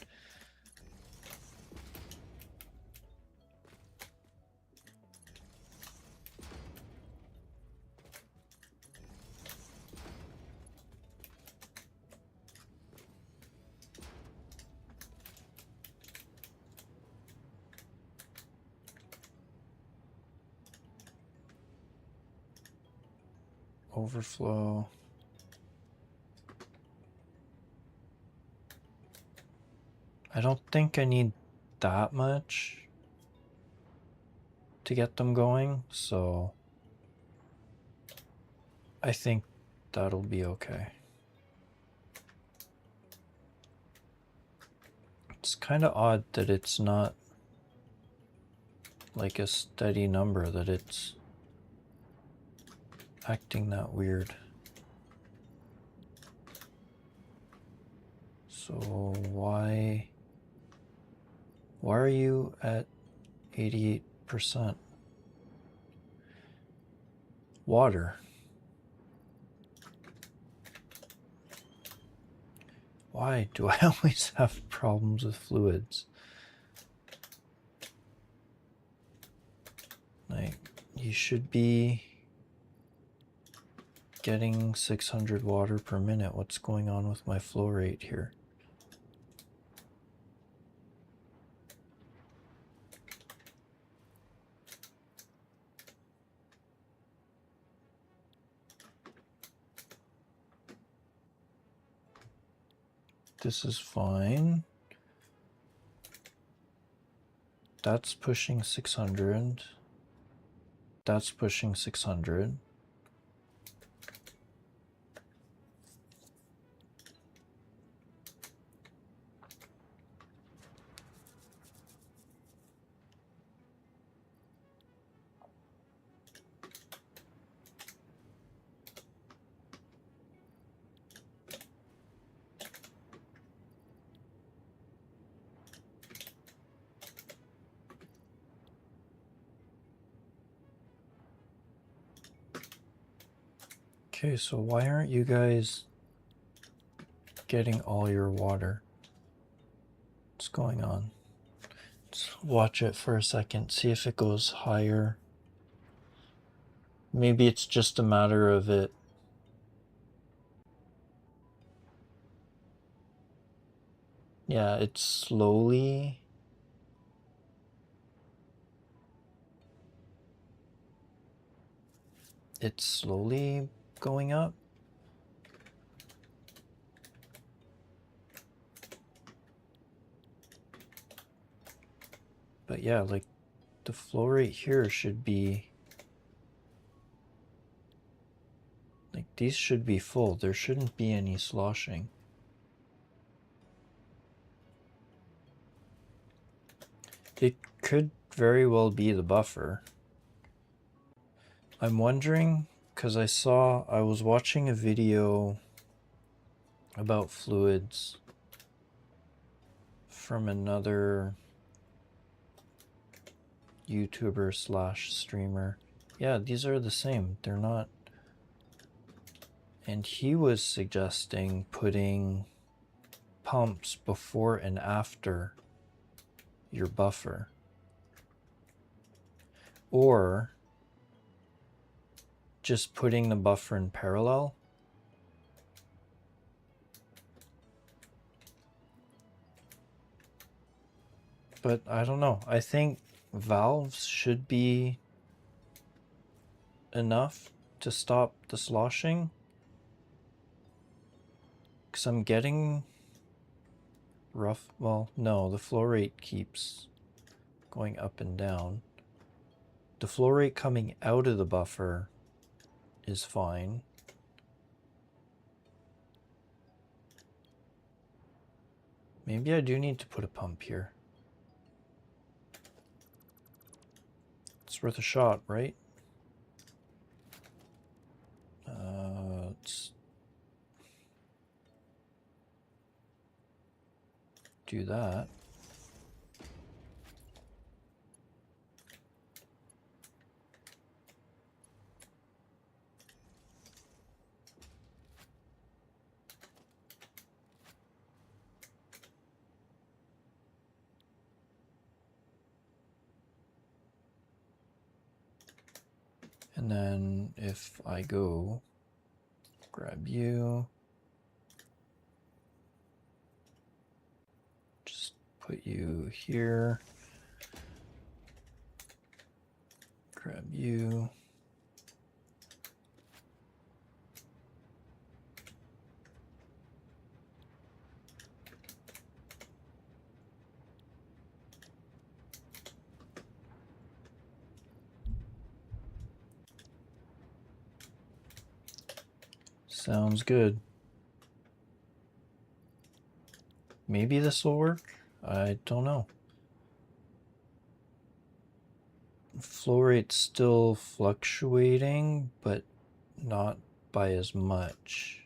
Speaker 1: Overflow. I don't think I need that much to get them going, so I think that'll be okay. It's kind of odd that it's not like a steady number, that it's acting that weird. So why are you at 88%? Water. Why do I always have problems with fluids? Like, you should be getting 600 water per minute. What's going on with my flow rate here? This is fine. That's pushing 600. That's pushing 600. Okay, so why aren't you guys getting all your water? What's going on? Let's watch it for a second, see if it goes higher. Maybe it's just a matter of it. Yeah, it's slowly. It's slowly going up. But yeah, like the flow rate here should be, like these should be full. There shouldn't be any sloshing. It could very well be the buffer. I'm wondering, because I was watching a video about fluids from another YouTuber slash streamer. Yeah, these are the same. They're not. And he was suggesting putting pumps before and after your buffer. Or just putting the buffer in parallel. But I don't know. I think valves should be enough to stop the sloshing. Because I'm getting rough. Well, no, the flow rate keeps going up and down. The flow rate coming out of the buffer is fine. Maybe I do need to put a pump here. It's worth a shot, right? Let's do that. And then if I go grab you, just put you here, grab you. Sounds good. Maybe this will work. I don't know. Flow rate's still fluctuating, but not by as much.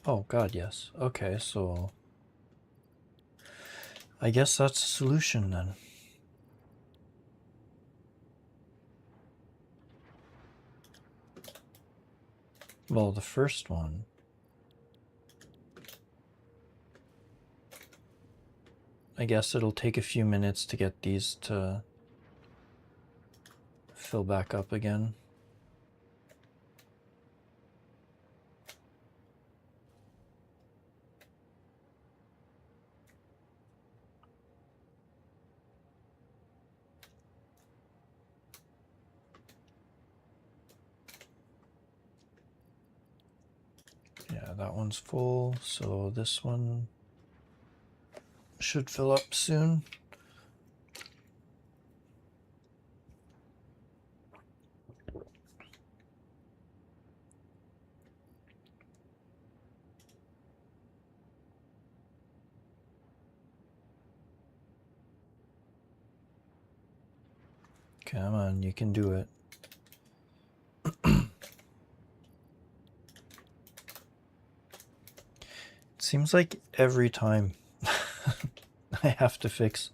Speaker 1: Oh god, yes. Okay, so I guess that's a solution then. Well, the first one. I guess it'll take a few minutes to get these to fill back up again. Yeah, that one's full, so this one should fill up soon. Come on, you can do it. It seems like every time I have to fix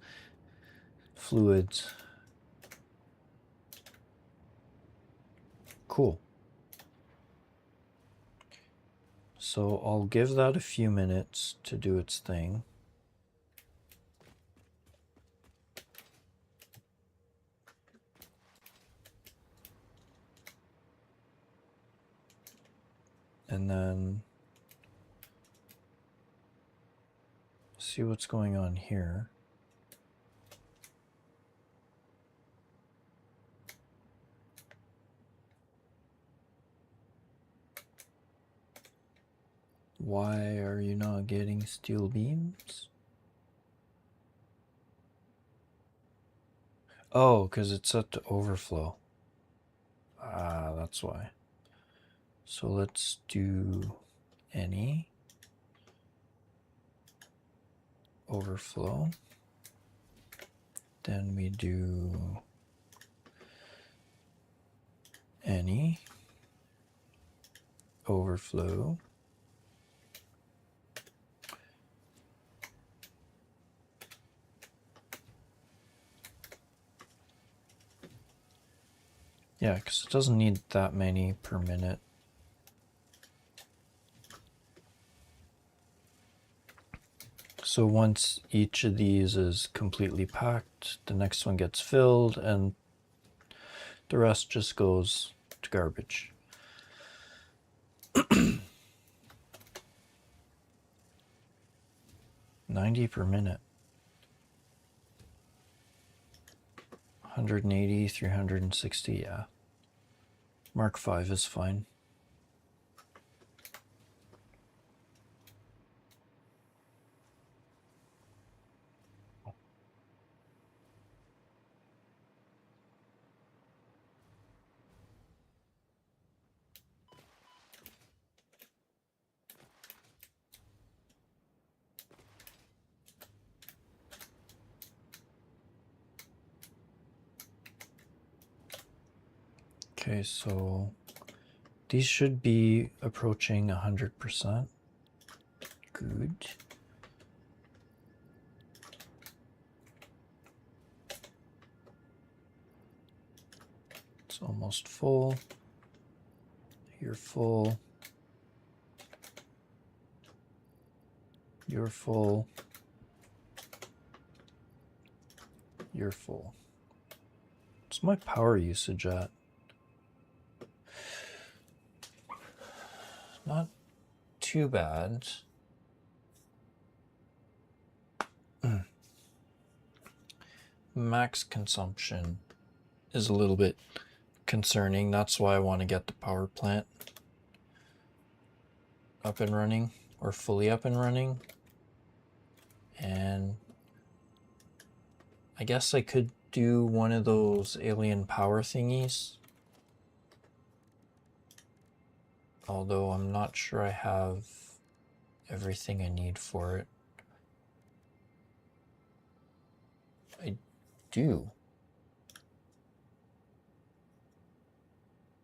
Speaker 1: fluids. Cool. So I'll give that a few minutes to do its thing. And then see what's going on here. Why are you not getting steel beams? Oh, because it's set to overflow. Ah, that's why. So let's do any overflow. Then we do any overflow. Yeah, because it doesn't need that many per minute. So once each of these is completely packed, the next one gets filled and the rest just goes to garbage. 90 per minute. 180, 360, yeah. Mark 5 is fine. Okay, so these should be approaching 100%. Good. It's almost full. You're full. You're full. You're full. What's my power usage at? Not too bad. Max consumption is a little bit concerning. That's why I want to get the power plant up and running, or fully up and running. And I guess I could do one of those alien power thingies, although I'm not sure I have everything I need for it. I do.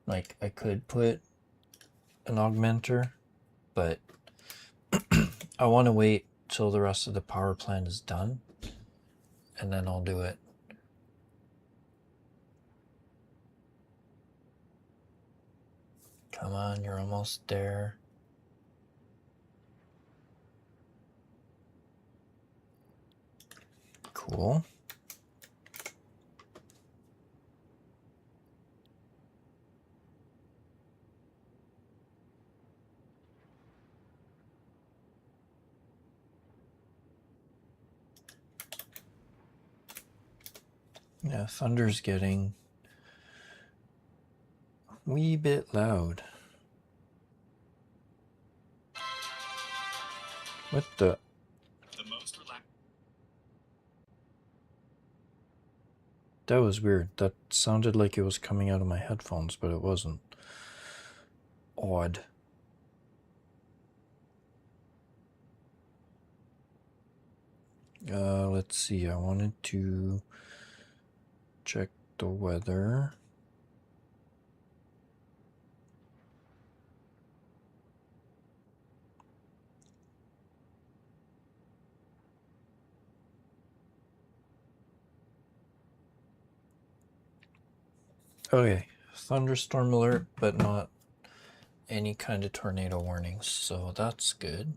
Speaker 1: Like, I could put an augmenter, but I want to wait till the rest of the power plant is done, and then I'll do it. Come on, you're almost there. Cool. Yeah, thunder's getting a wee bit loud. What the? That was weird. That sounded like it was coming out of my headphones, but it wasn't. Odd. Let's see. I wanted to check the weather. Okay, thunderstorm alert, but not any kind of tornado warnings, so that's good.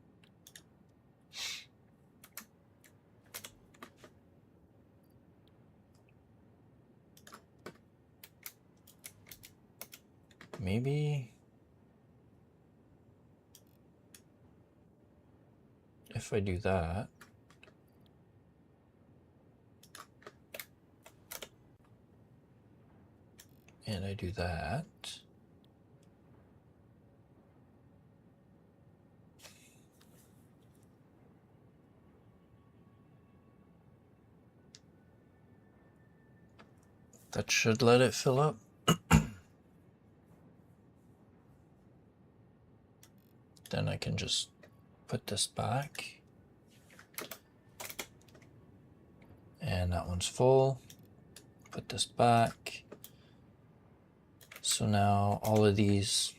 Speaker 1: Maybe if I do that, and I do that, that should let it fill up. Then I can just put this back. And that one's full. Put this back. So now all of these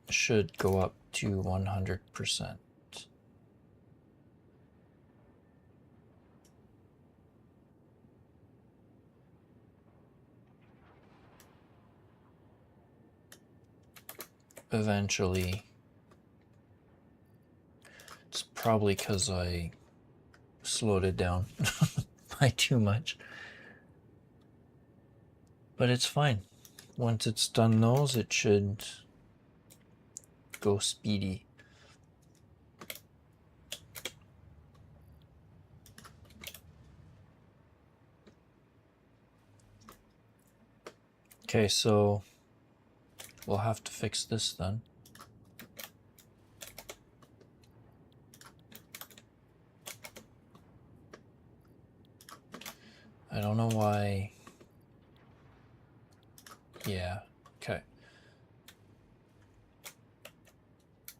Speaker 1: should go up to 100%. Eventually. It's probably because I slowed it down by too much. But it's fine. Once it's done those, it should go speedy. Okay, so we'll have to fix this then. I don't know why. Yeah, okay.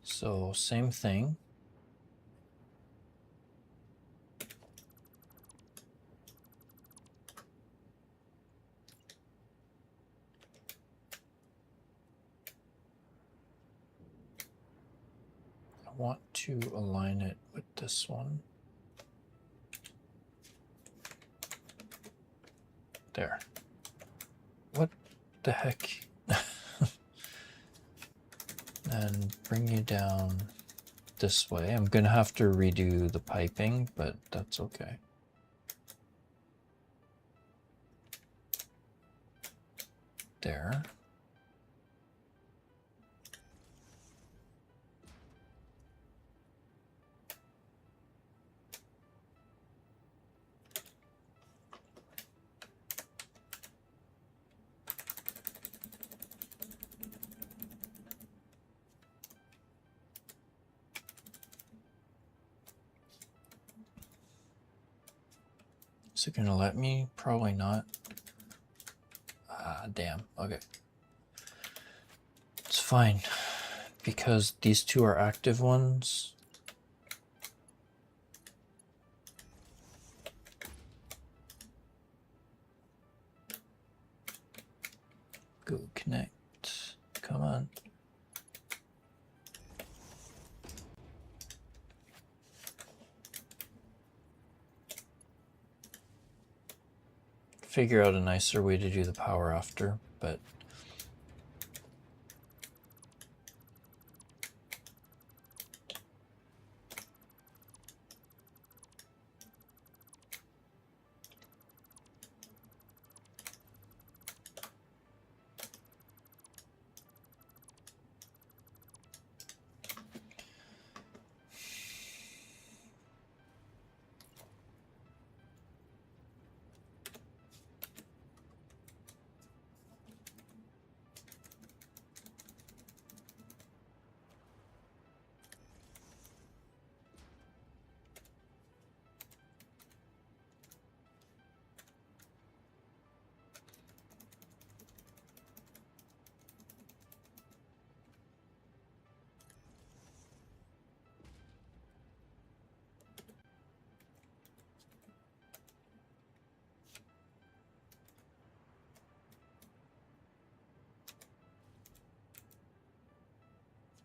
Speaker 1: So same thing. I want to align it with this one. There. What the heck? And bring you down this way. I'm gonna have to redo the piping, but that's okay. There. Is it gonna let me? Probably not. Ah, damn. Okay. It's fine, because these two are active ones. Go connect. Come on. figure out a nicer way to do the power after, but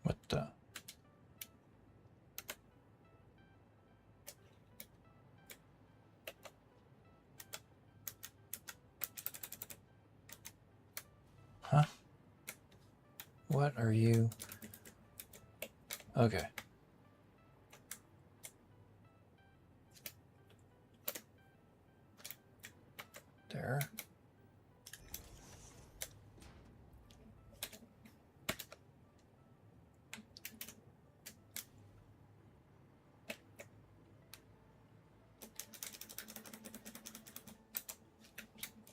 Speaker 1: what the? Huh? What are you? Okay. There.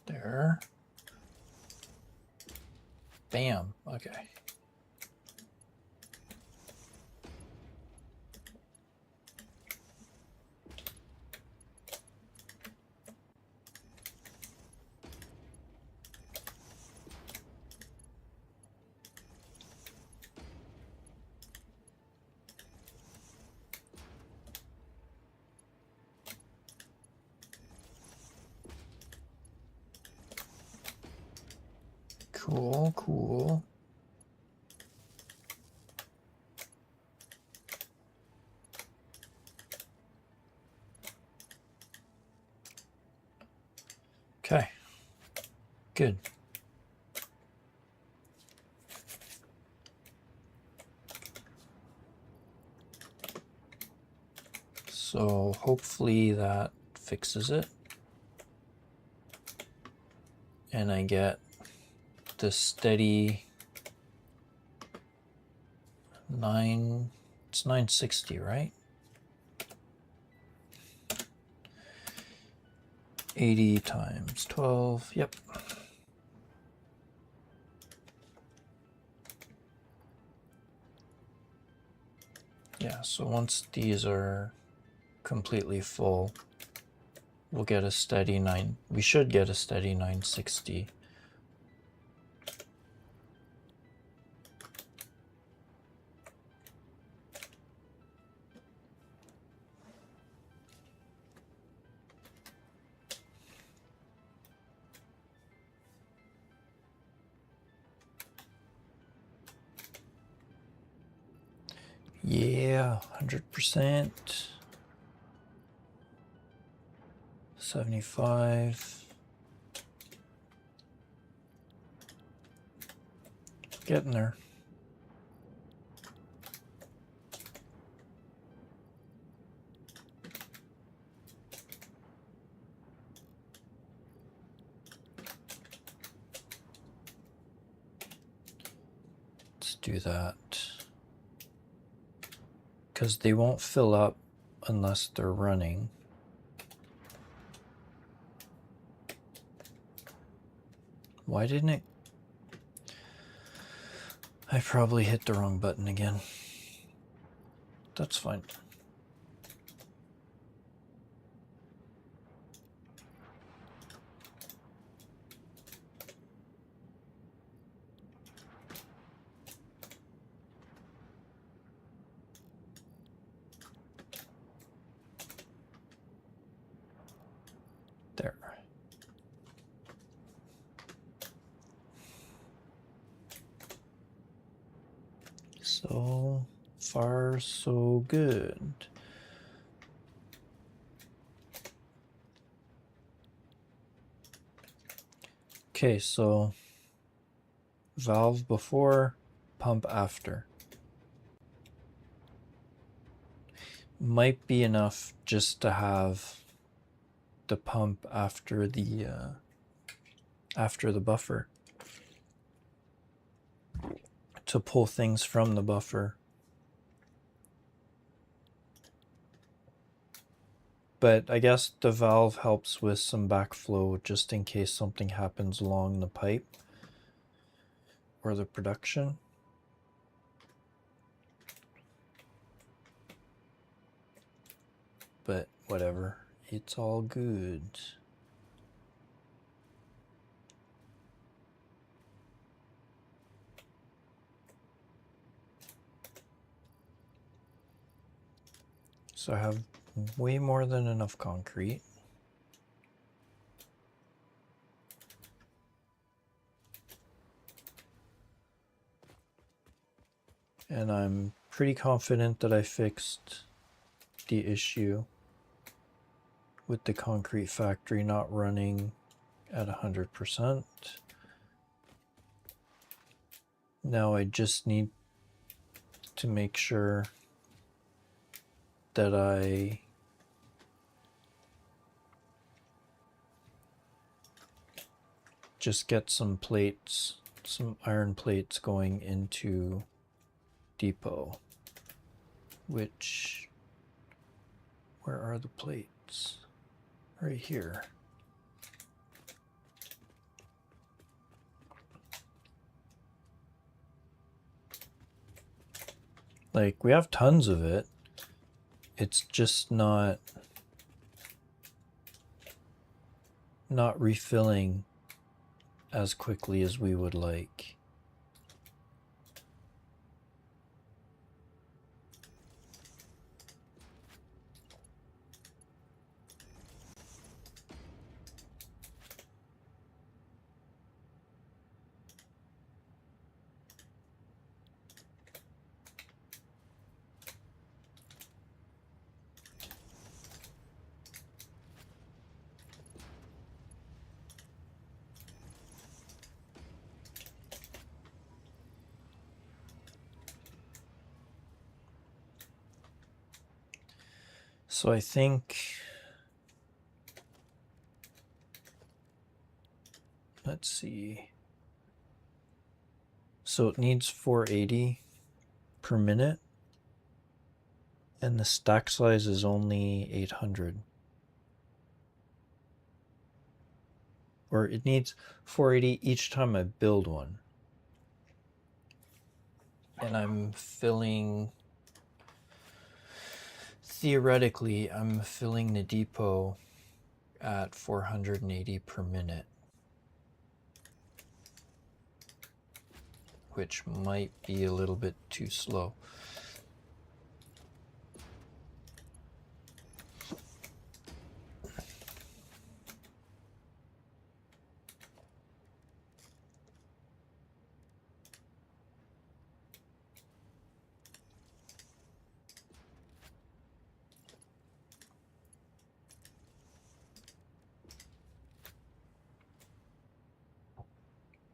Speaker 1: There. Bam. Okay. Cool, cool. Okay. Good. So hopefully that fixes it. And I get the steady it's 960, right? 80 times 12, yep. Yeah, so once these are completely full, we'll get a steady we should get a steady 960. Yeah, 100%. 75. Getting there. Let's do that. Because they won't fill up unless they're running. Why didn't it? I probably hit the wrong button again. That's fine. There. So far, so good. Okay, so valve before, pump after. Might be enough just to have the pump after the buffer to pull things from the buffer. But I guess the valve helps with some backflow just in case something happens along the pipe or the production. But whatever, it's all good. So I have way more than enough concrete. And I'm pretty confident that I fixed the issue with the concrete factory not running at 100%. Now I just need to make sure that I just get some plates, some iron plates going into depot, which, where are the plates? Right here. Like, we have tons of it. It's just not refilling as quickly as we would like. So I think, let's see. So it needs 480 per minute, and the stack size is only 800. Or it needs 480 each time I build one. And I'm filling, theoretically, I'm filling the depot at 480 per minute, which might be a little bit too slow.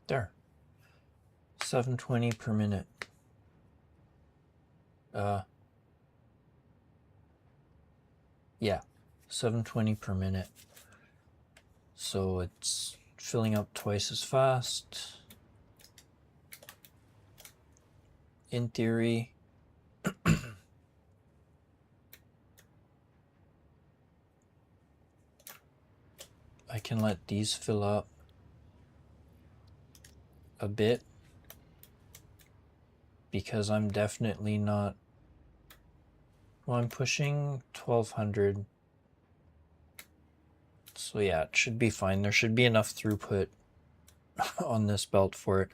Speaker 1: There. 720 per minute. Yeah, 720 per minute. So it's filling up twice as fast. In theory, I can let these fill up a bit because I'm definitely not, well, I'm pushing 1200. So yeah, it should be fine. There should be enough throughput on this belt for it.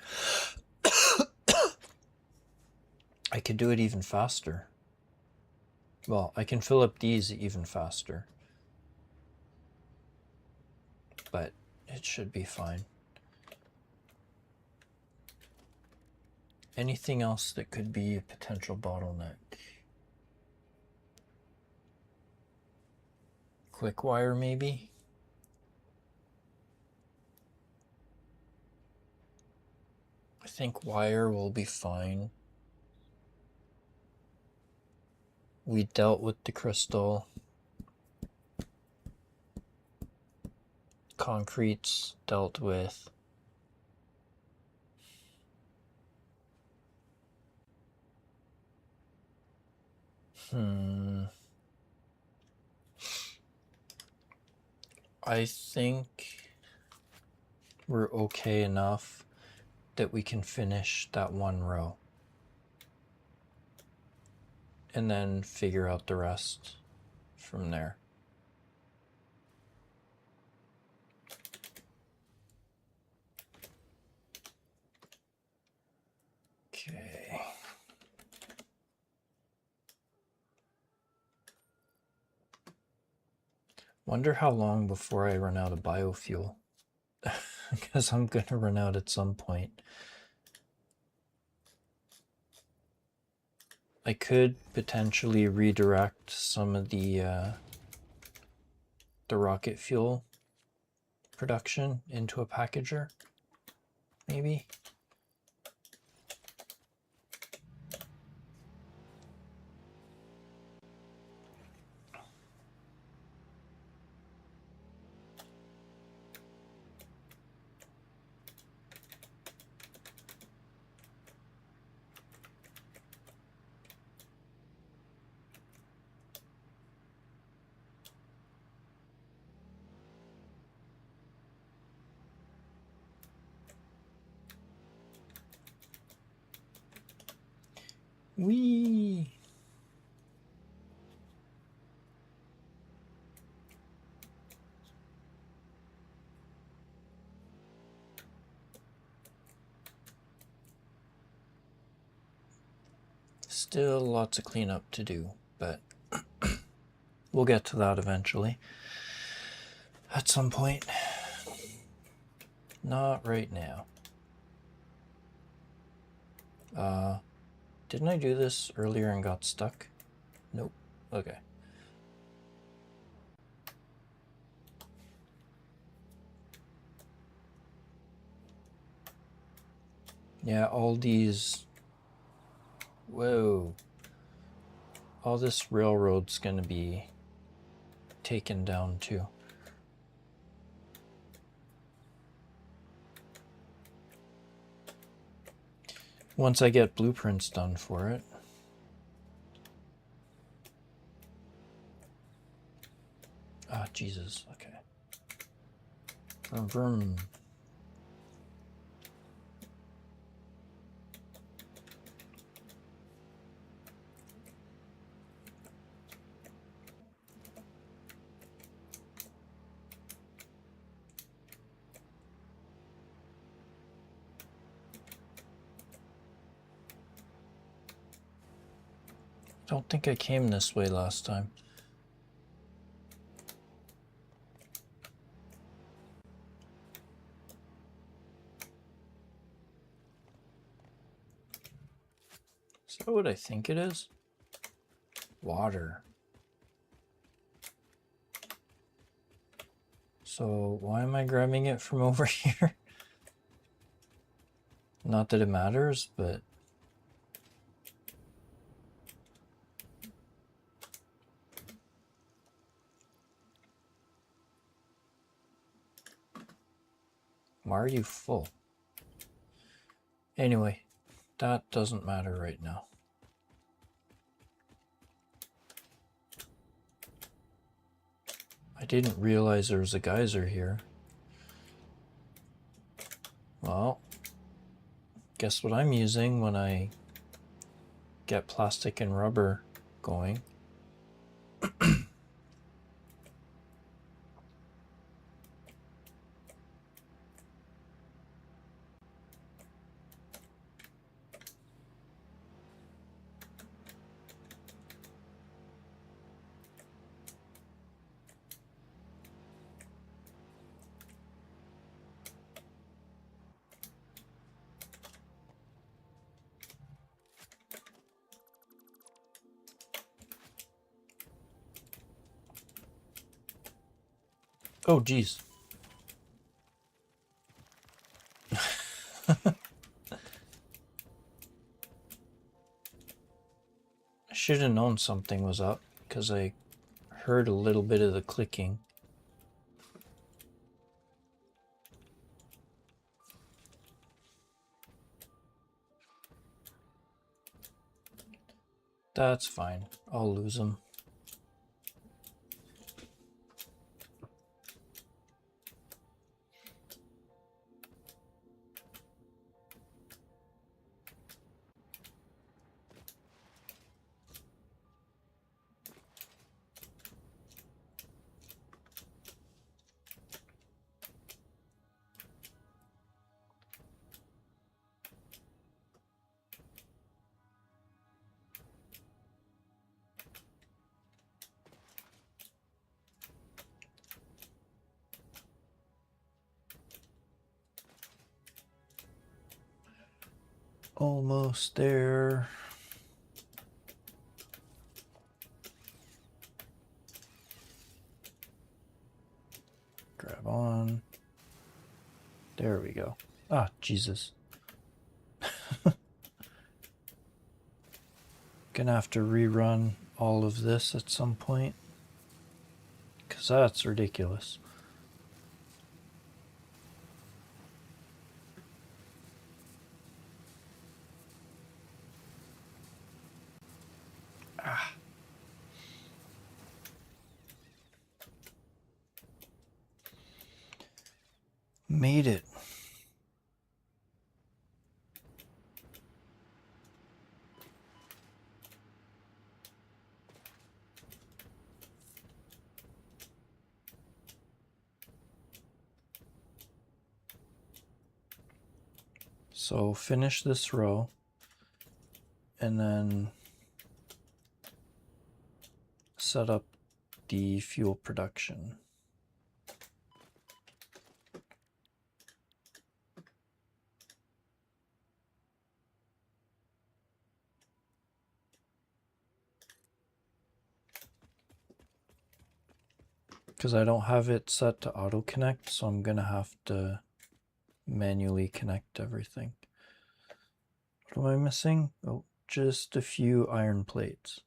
Speaker 1: I could do it even faster. Well, I can fill up these even faster, but it should be fine. Anything else that could be a potential bottleneck? Quick wire, maybe? I think wire will be fine. We dealt with the crystal. Concrete's dealt with. I think we're okay enough that we can finish that one row and then figure out the rest from there. Okay. Wonder how long before I run out of biofuel. Because I'm going to run out at some point. I could potentially redirect some of the rocket fuel production into a packager, maybe. Whee! Still lots of cleanup to do, but we'll get to that eventually. At some point. Not right now. Didn't I do this earlier and got stuck? Nope. Okay. Yeah, all these... Whoa. All this railroad's gonna be taken down too. Once I get blueprints done for it. Ah, Jesus. Okay. Vroom, vroom. Don't think I came this way last time. Is that what I think it is? Water. So why am I grabbing it from over here? Not that it matters, but... Why are you full? Anyway, that doesn't matter right now. I didn't realize there was a geyser here. Well, guess what I'm using when I get plastic and rubber going? Oh, geez. should have known something was up because I heard a little bit of the clicking. That's fine. I'll lose him. Almost there. Grab on. There we go. Ah, Jesus. Gonna have to rerun all of this at some point, because that's ridiculous. Ah. Made it. So finish this row and then set up the fuel production. Because I don't have it set to auto connect, so I'm gonna have to manually connect everything. What am I missing? Oh, just a few iron plates.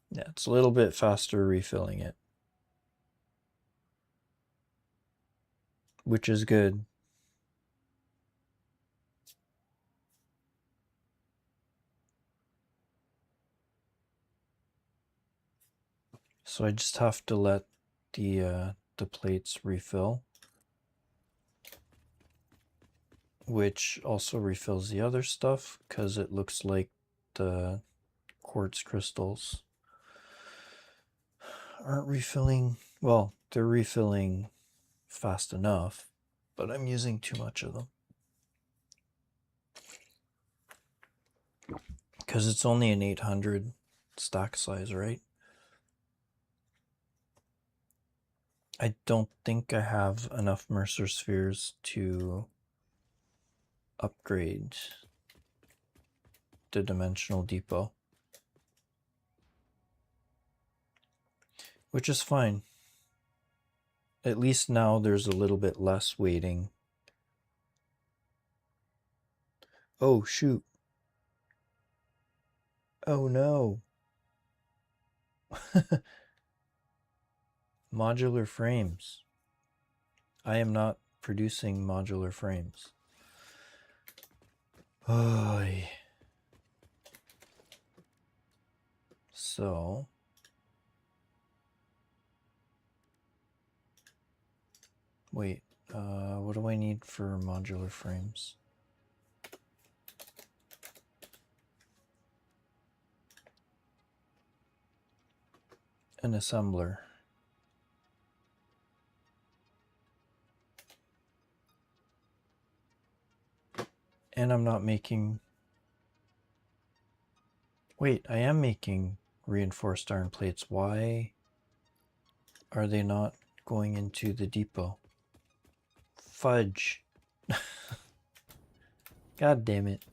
Speaker 1: Yeah, it's a little bit faster refilling it, which is good. So I just have to let the plates refill, which also refills the other stuff because it looks like the quartz crystals aren't refilling. Well, they're refilling fast enough, but I'm using too much of them because it's only an 800 stack size, right? I don't think I have enough Mercer spheres to upgrade the dimensional depot, which is fine. At least now there's a little bit less waiting. Oh, shoot. Oh, no. Modular frames. I am not producing modular frames. Oh. So wait, what do I need for modular frames? An assembler. And I'm not making... Wait, I am making reinforced iron plates. Why are they not going into the depot? Fudge. God damn it.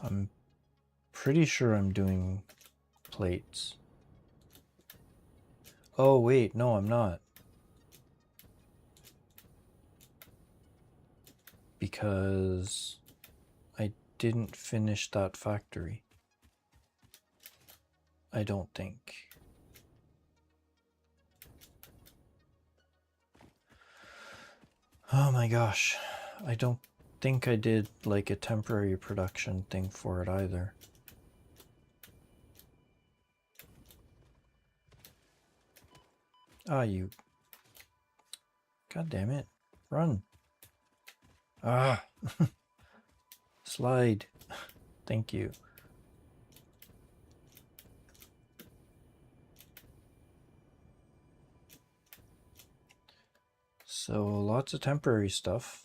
Speaker 1: I'm pretty sure I'm doing plates. Oh wait, no, I'm not. Because I didn't finish that factory. I don't think. Oh my gosh. I don't think I did like a temporary production thing for it either. Ah, you. God damn it. Run. Ah. Slide. Thank you. So lots of temporary stuff.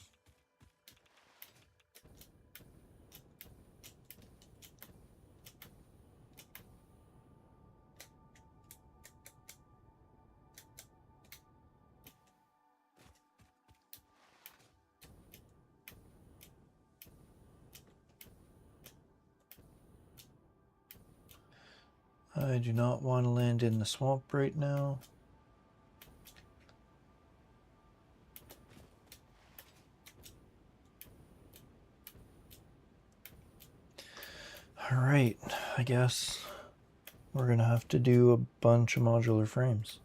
Speaker 1: I do not want to land in the swamp right now. Alright, I guess we're gonna have to do a bunch of modular frames.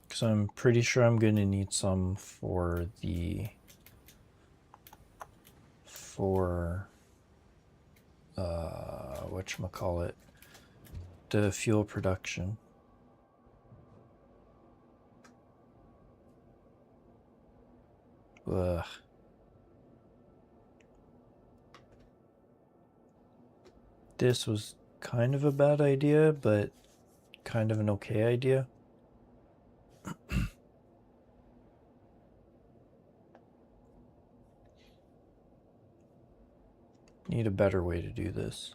Speaker 1: Because I'm pretty sure I'm gonna need some for the... whatchamacallit, the fuel production. Ugh. This was kind of a bad idea, but kind of an okay idea. Need a better way to do this.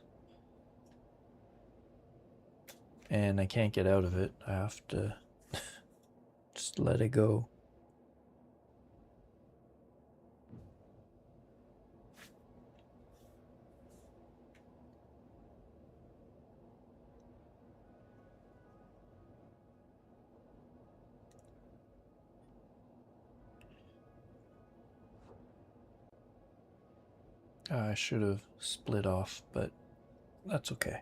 Speaker 1: And I can't get out of it. I have to just let it go. I should have split off, but that's okay.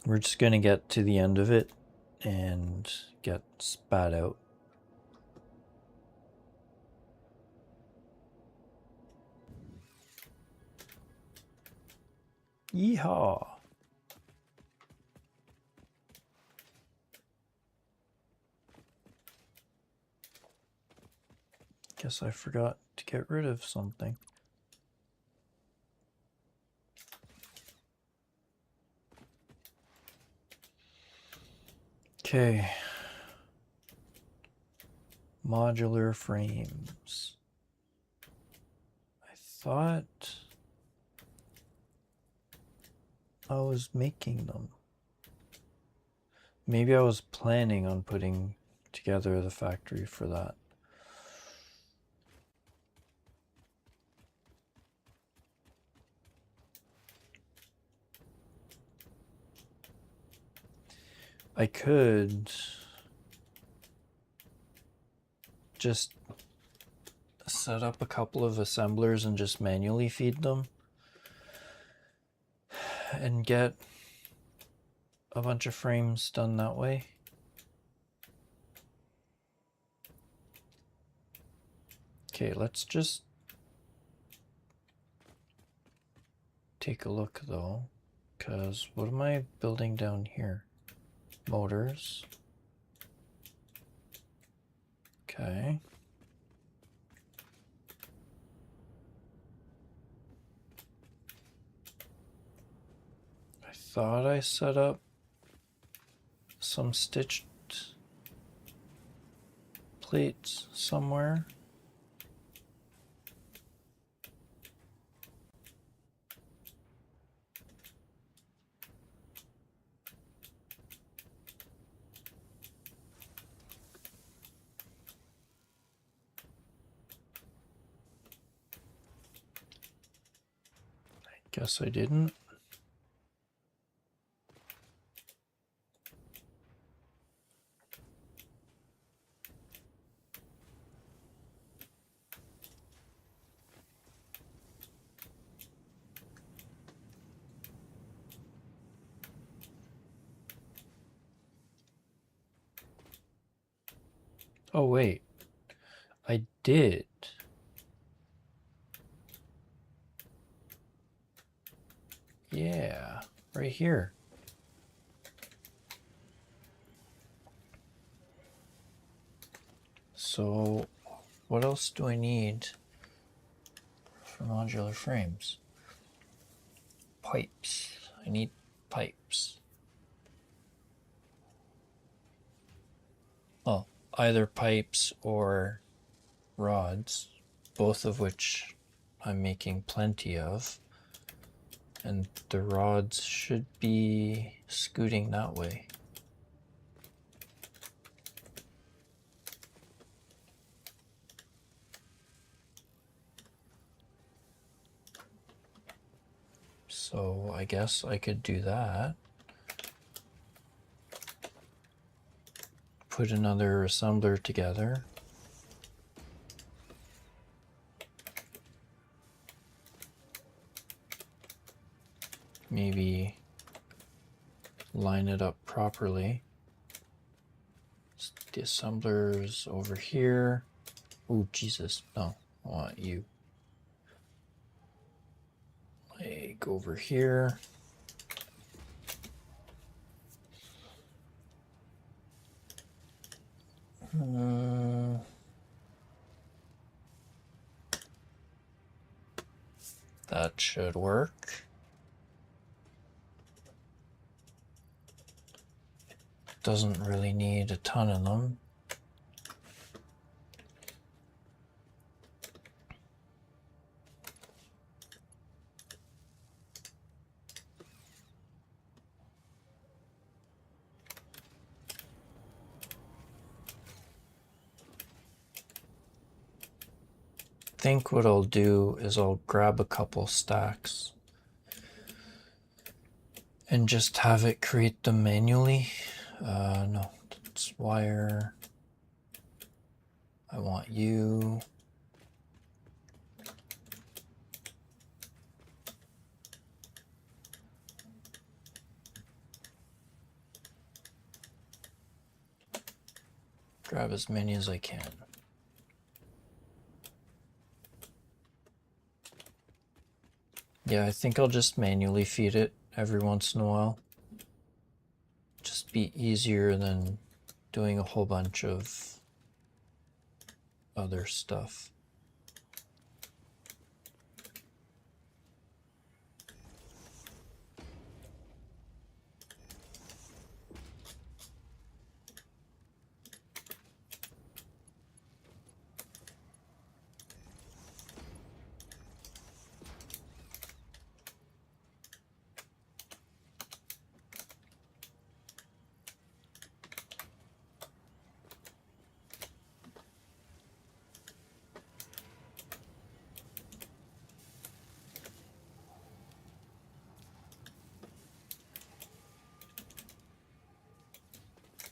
Speaker 1: We're just gonna get to the end of it and get spat out. Yeehaw! Guess I forgot to get rid of something. Okay. Modular frames. I thought I was making them. Maybe I was planning on putting together the factory for that. I could just set up a couple of assemblers and just manually feed them and get a bunch of frames done that way. Okay, let's just take a look though, because what am I building down here? Motors. Okay. I thought I set up some stitched plates somewhere. Guess I didn't. Oh, wait. I did. Yeah, right here. So, what else do I need for modular frames? Pipes. I need pipes. Well, either pipes or rods, both of which I'm making plenty of. And the rods should be scooting that way. So I guess I could do that. Put another assembler together. Maybe line it up properly. The assembler's over here. Oh, Jesus, no, I want you. Like over here. That should work. Doesn't really need a ton of them. I think what I'll do is I'll grab a couple stacks and just have it create them manually. No, it's wire. I want you. Grab as many as I can. Yeah, I think I'll just manually feed it every once in a while. Just be easier than doing a whole bunch of other stuff.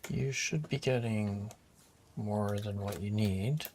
Speaker 1: You should be getting more than what you need.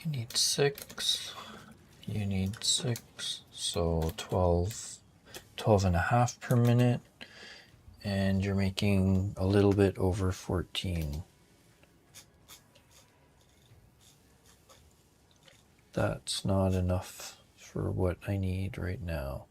Speaker 1: You need 6, you need 6, so 12 and a half per minute, and you're making a little bit over 14. That's not enough for what I need right now.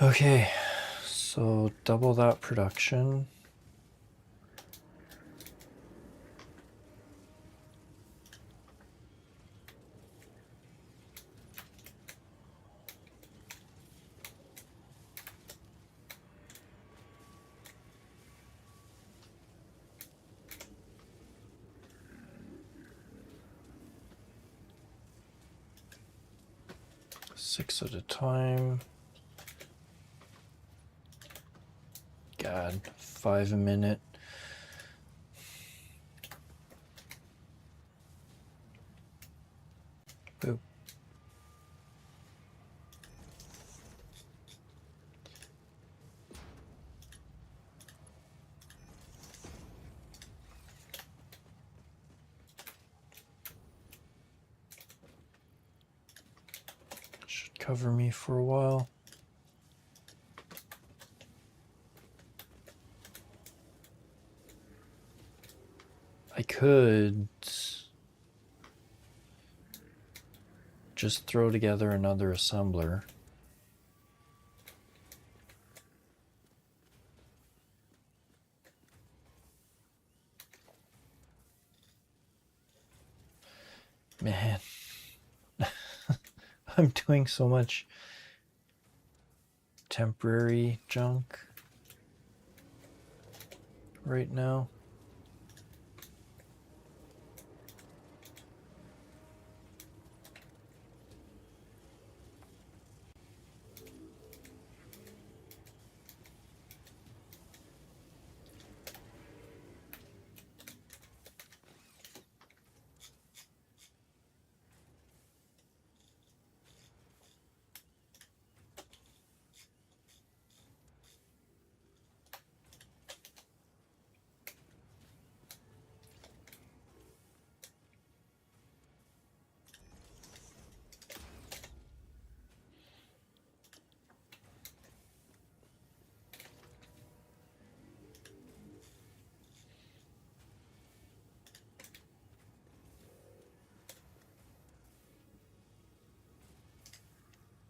Speaker 1: Okay, so double that production. Six at a time. God, 5 a minute. Boop. Should cover me for a while. I could just throw together another assembler. Man, I'm doing so much temporary junk right now.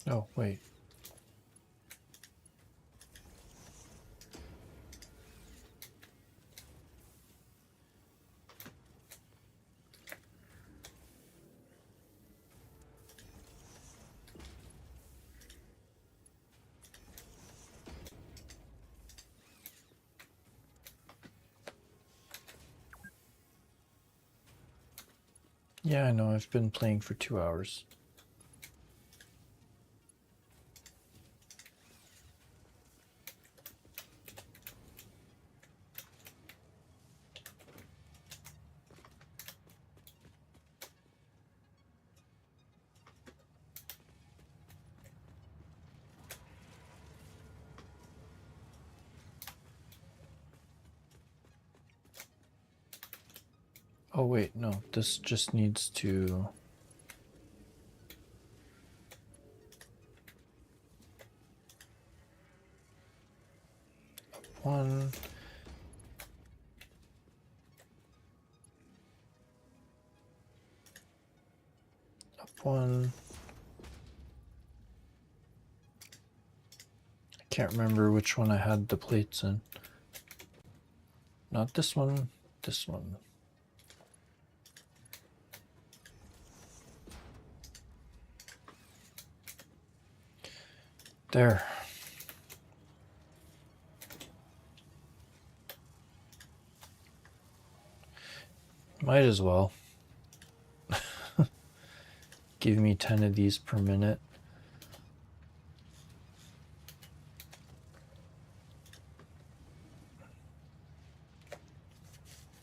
Speaker 1: Oh, wait. Yeah, I know, I've been playing for 2 hours. Oh wait, no, this just needs to... One... Up one... I can't remember which one I had the plates in. Not this one, this one. There. Might as well. Give me 10 of these per minute.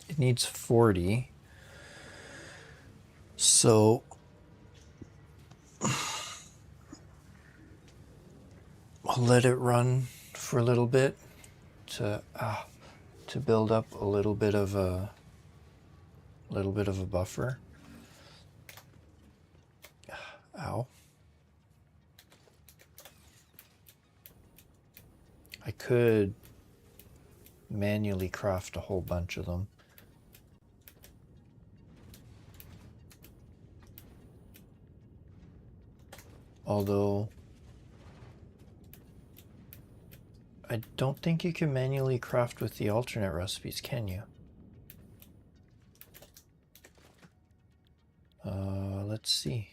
Speaker 1: It needs 40. So I'll let it run for a little bit to build up a little bit of a buffer. could manually craft a whole bunch of them. Although I don't think you can manually craft with the alternate recipes, can you? Let's see.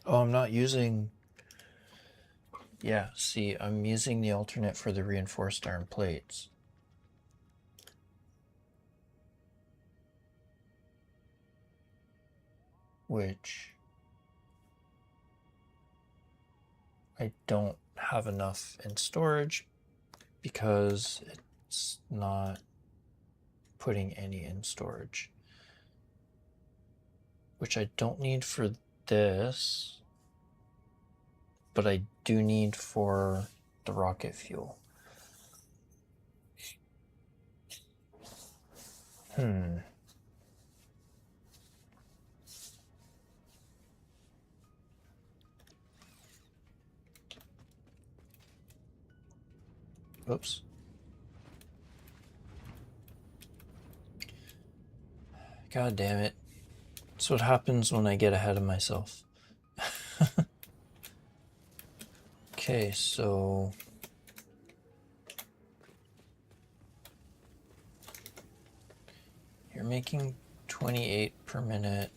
Speaker 1: Oh, I'm not using... Yeah, see, I'm using the alternate for the reinforced iron plates. Which I don't have enough in storage because it's not putting any in storage. Which I don't need for this, but I do need for the rocket fuel. Oops. God damn it. That's what happens when I get ahead of myself. Okay, so... You're making 28 per minute.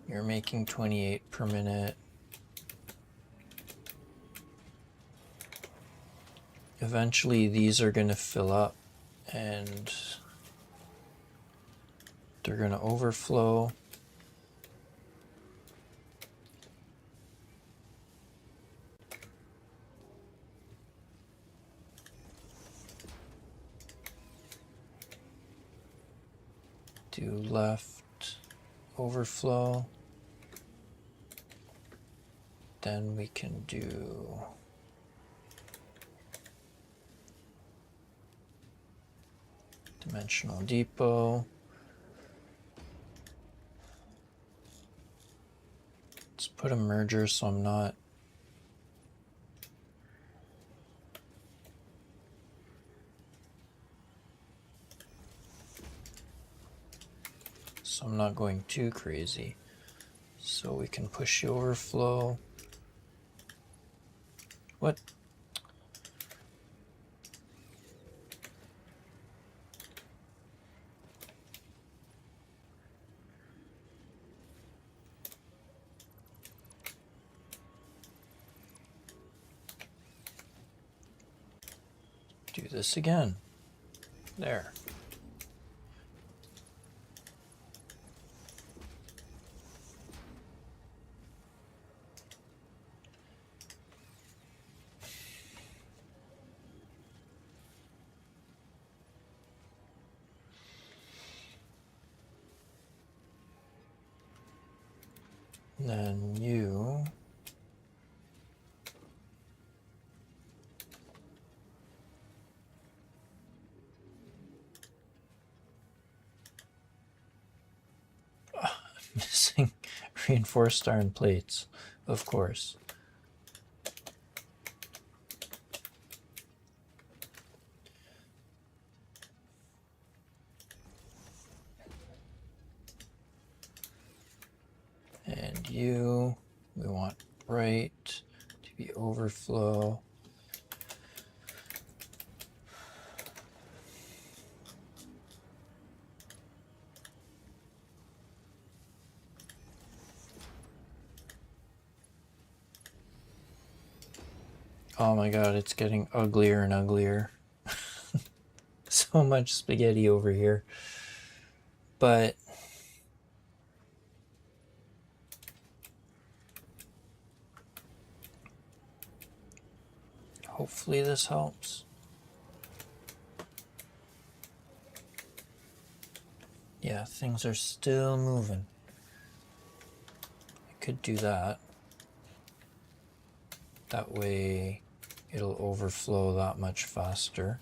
Speaker 1: You're making 28 per minute. Eventually these are going to fill up and they're going to overflow. Do left overflow. Then we can do dimensional depot. Let's put a merger so I'm not going too crazy. So we can push the overflow. What? Do this again. There. Then you missing reinforced iron plates, of course. And you, we want bright to be overflow. Oh my god, it's getting uglier and uglier. So much spaghetti over here. But hopefully this helps. Yeah, things are still moving. I could do that. That way it'll overflow that much faster.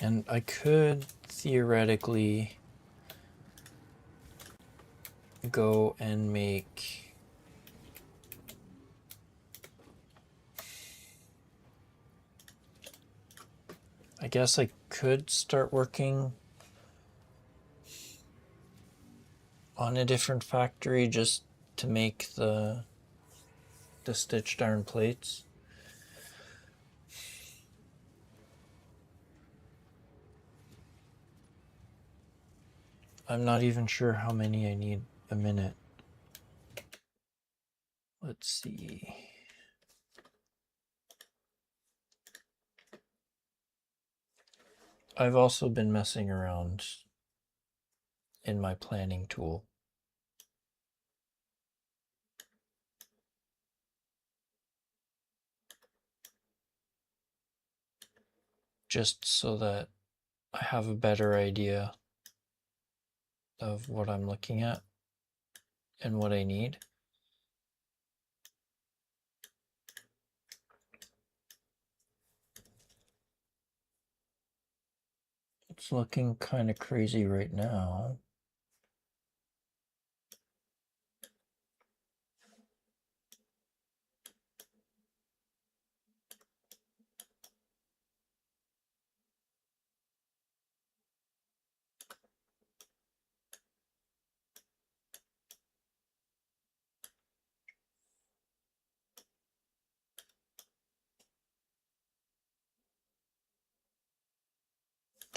Speaker 1: And I could theoretically go and make I guess I could start working on a different factory just to make the stitched iron plates. I'm not even sure how many I need a minute. Let's see. I've also been messing around in my planning tool. Just so that I have a better idea of what I'm looking at and what I need. It's looking kind of crazy right now.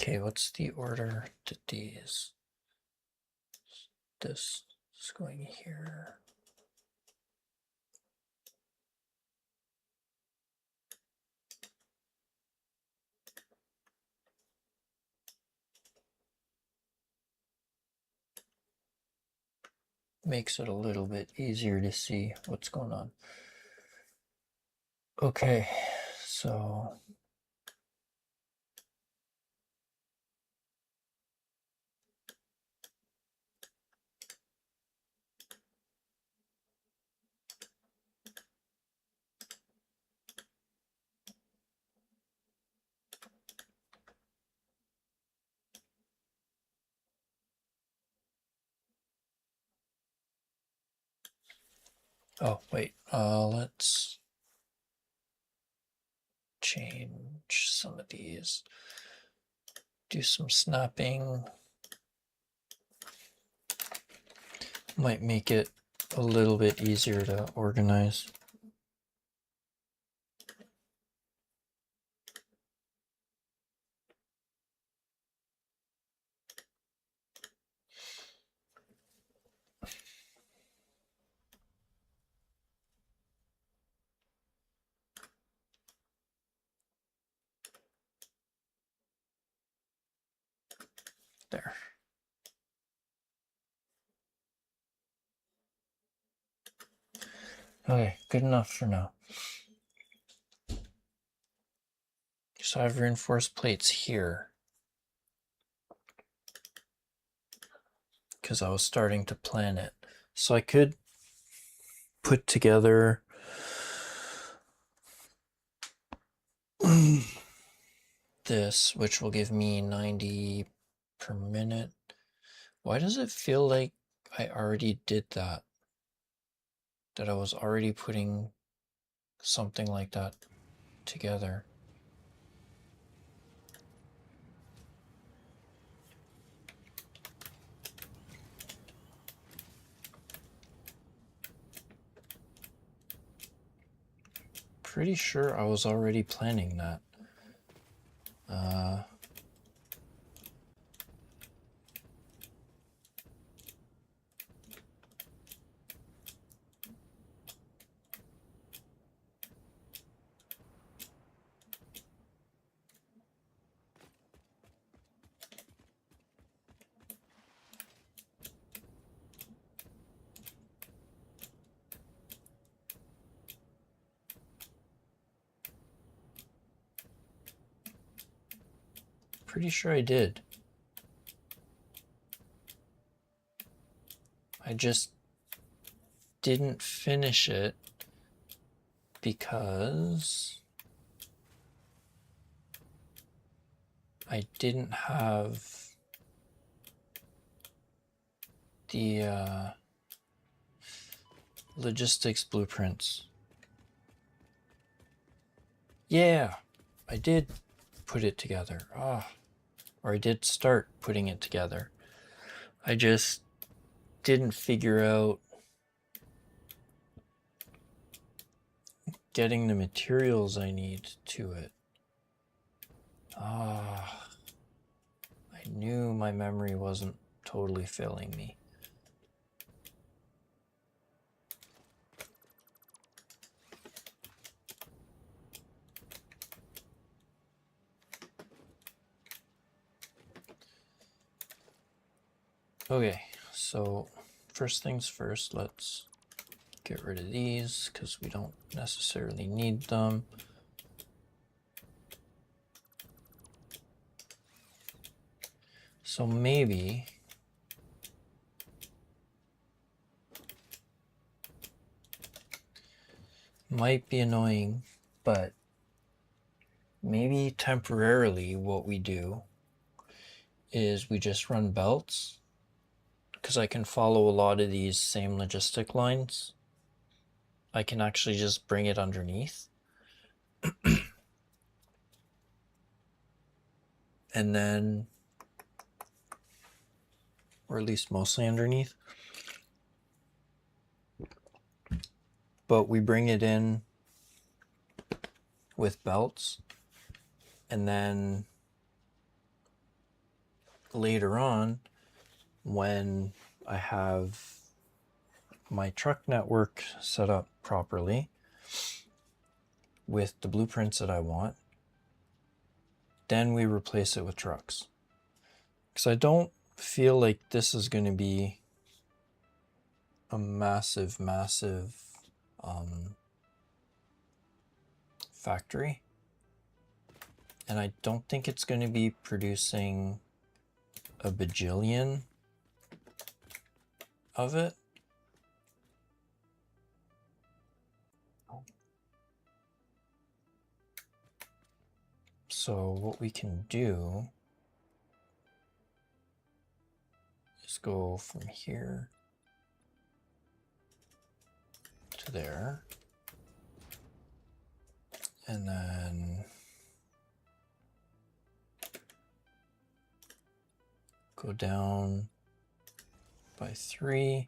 Speaker 1: Okay, what's the order to these? This is going here. Makes it a little bit easier to see what's going on. Okay, so oh wait, let's change some of these. Do some snapping. Might make it a little bit easier to organize. There. Okay, good enough for now. So I have reinforced plates here because I was starting to plan it. So I could put together this, which will give me 90 per minute. Why does it feel like I already did that? That I was already putting something like that together. Pretty sure I was already planning that. Pretty sure I did. I just didn't finish it because I didn't have the logistics blueprints. Yeah, I did put it together. Or I did start putting it together. I just didn't figure out getting the materials I need to it. I knew my memory wasn't totally failing me. Okay, so first things first, let's get rid of these because we don't necessarily need them. So maybe might be annoying, but maybe temporarily what we do is we just run belts, because I can follow a lot of these same logistic lines. I can actually just bring it underneath. And then, or at least mostly underneath. But we bring it in with belts, and then later on, when I have my truck network set up properly with the blueprints that I want, then we replace it with trucks. Because I don't feel like this is going to be a massive factory. And I don't think it's going to be producing a bajillion of it. So what we can do is go from here to there, and then go down by 3.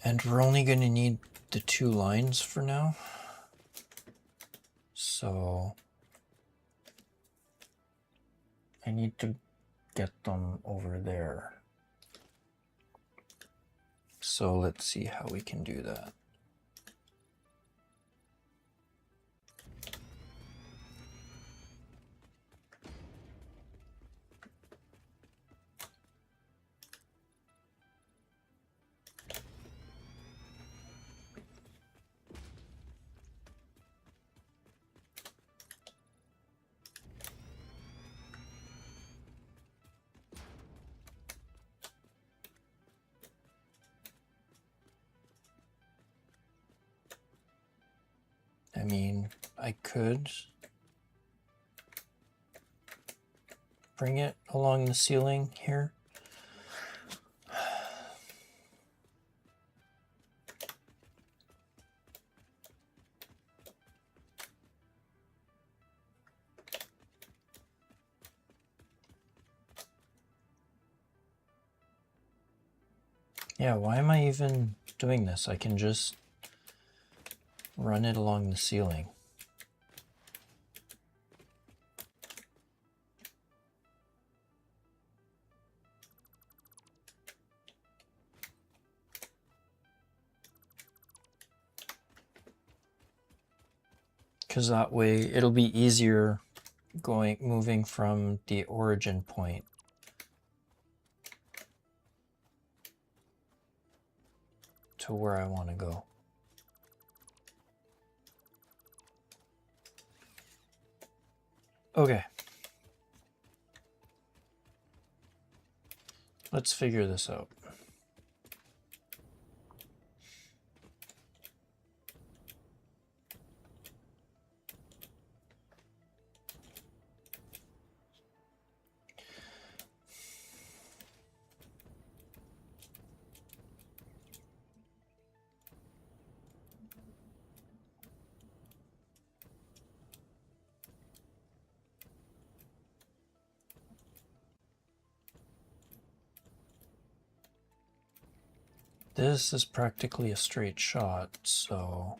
Speaker 1: And we're only going to need the 2 lines for now. So I need to get them over there. So let's see how we can do that. I mean, I could bring it along the ceiling here. Yeah, why am I even doing this? I can just run it along the ceiling. Because that way it'll be easier moving from the origin point to where I want to go. Okay, Let's figure this out. This is practically a straight shot, so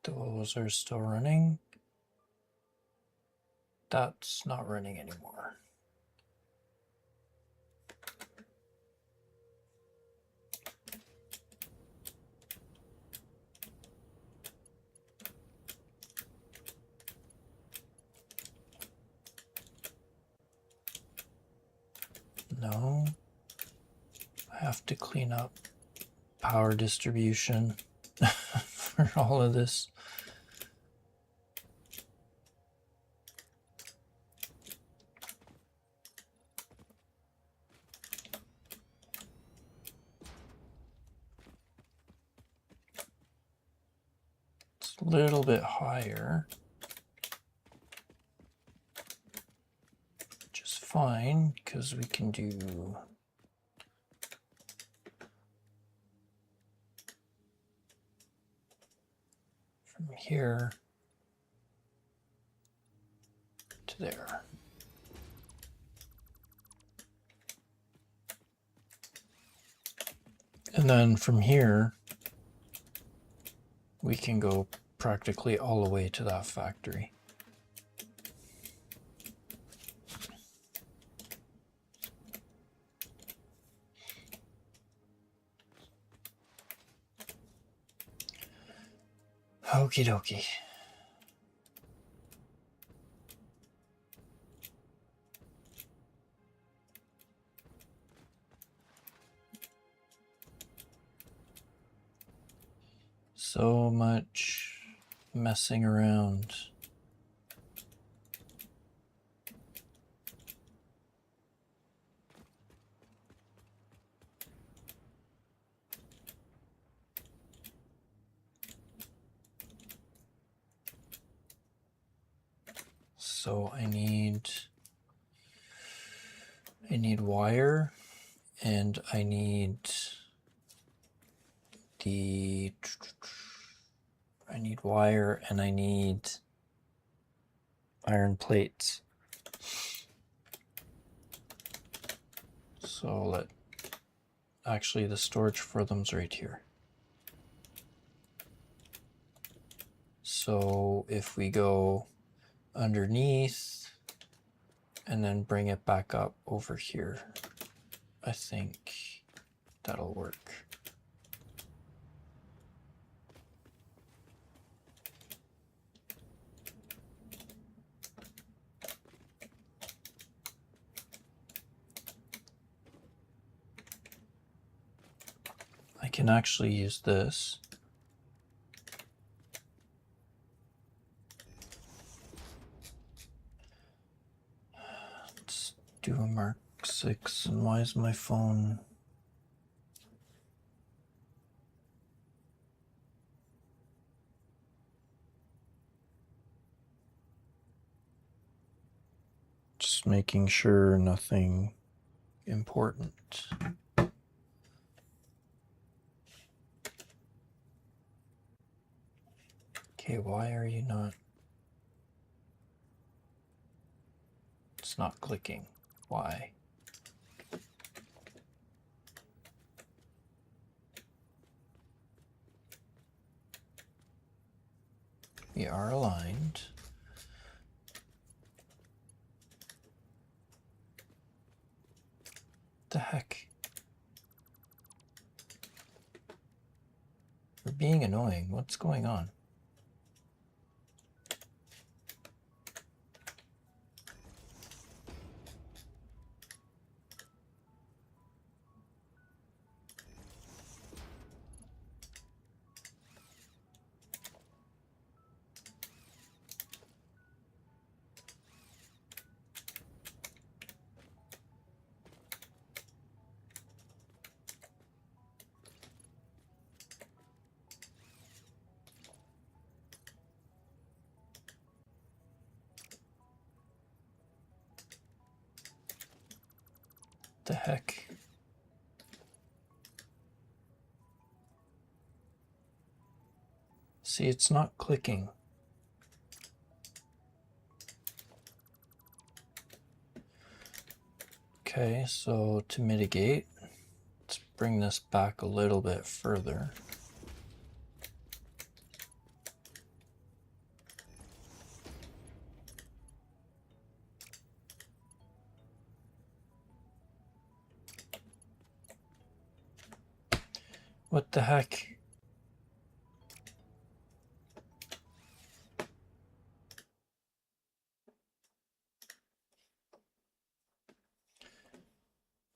Speaker 1: those are still running. That's not running anymore. No, I have to clean up power distribution for all of this. It's a little bit higher, which is fine because we can do from here to there. And then from here, we can go practically all the way to that factory. Okie dokie. So much messing around. So I need wire, and I need wire, and I need iron plates. So actually the storage for them's right here. So if we go underneath and then bring it back up over here, I think that'll work. I can actually use this. Let's do a Mark 6, and why is my phone... Just making sure nothing important. Okay, why are you not? It's not clicking. Why? We are aligned. being annoying. What's going on? The heck? See, it's not clicking. Okay, so to mitigate, let's bring this back a little bit further. What the heck?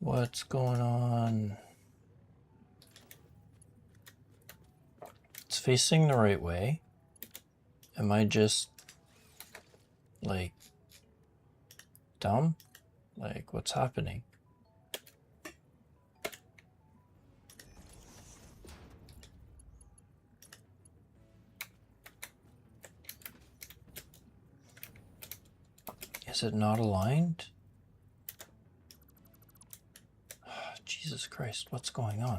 Speaker 1: What's going on? It's facing the right way. Am I just like dumb? Like, what's happening? Is it not aligned? Oh, Jesus Christ, what's going on?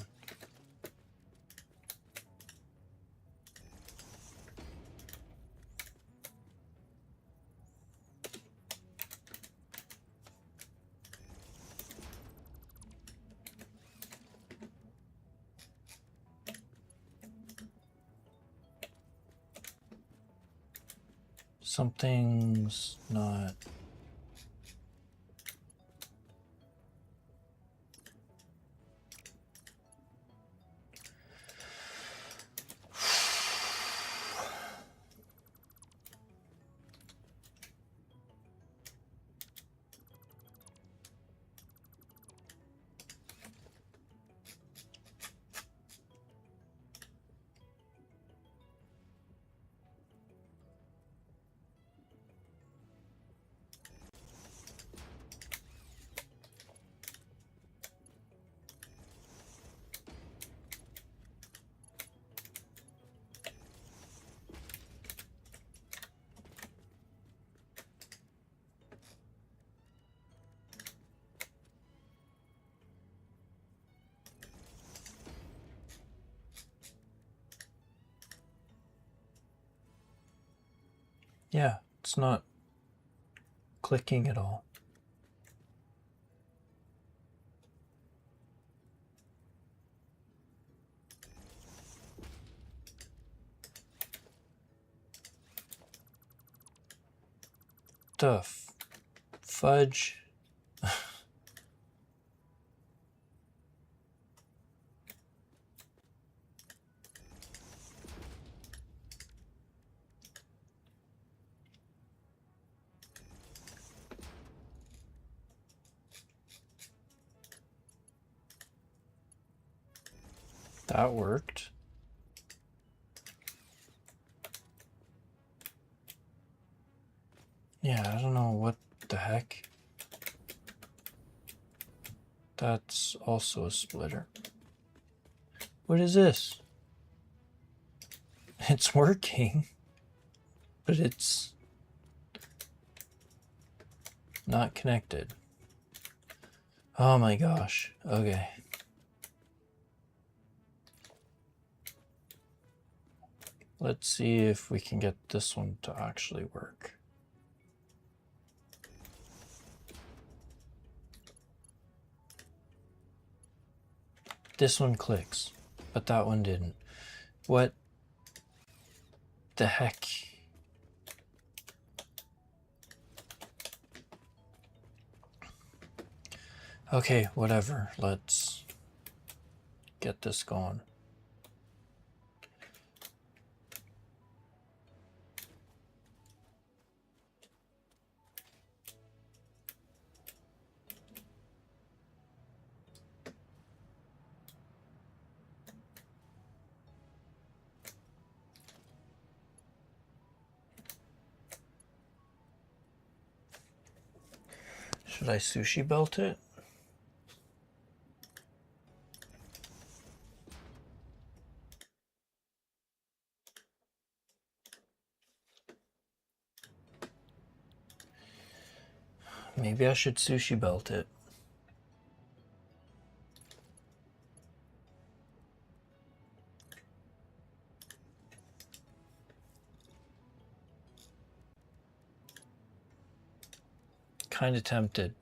Speaker 1: Something's not... Yeah, it's not clicking at all. The fudge. That worked. Yeah, I don't know what the heck. That's also a splitter. What is this? It's working, but it's not connected. Oh my gosh. Okay. Let's see if we can get this one to actually work. This one clicks, but that one didn't. What the heck? Okay, whatever. Let's get this going. Should I sushi belt it? Maybe I should sushi belt it. Kind of tempted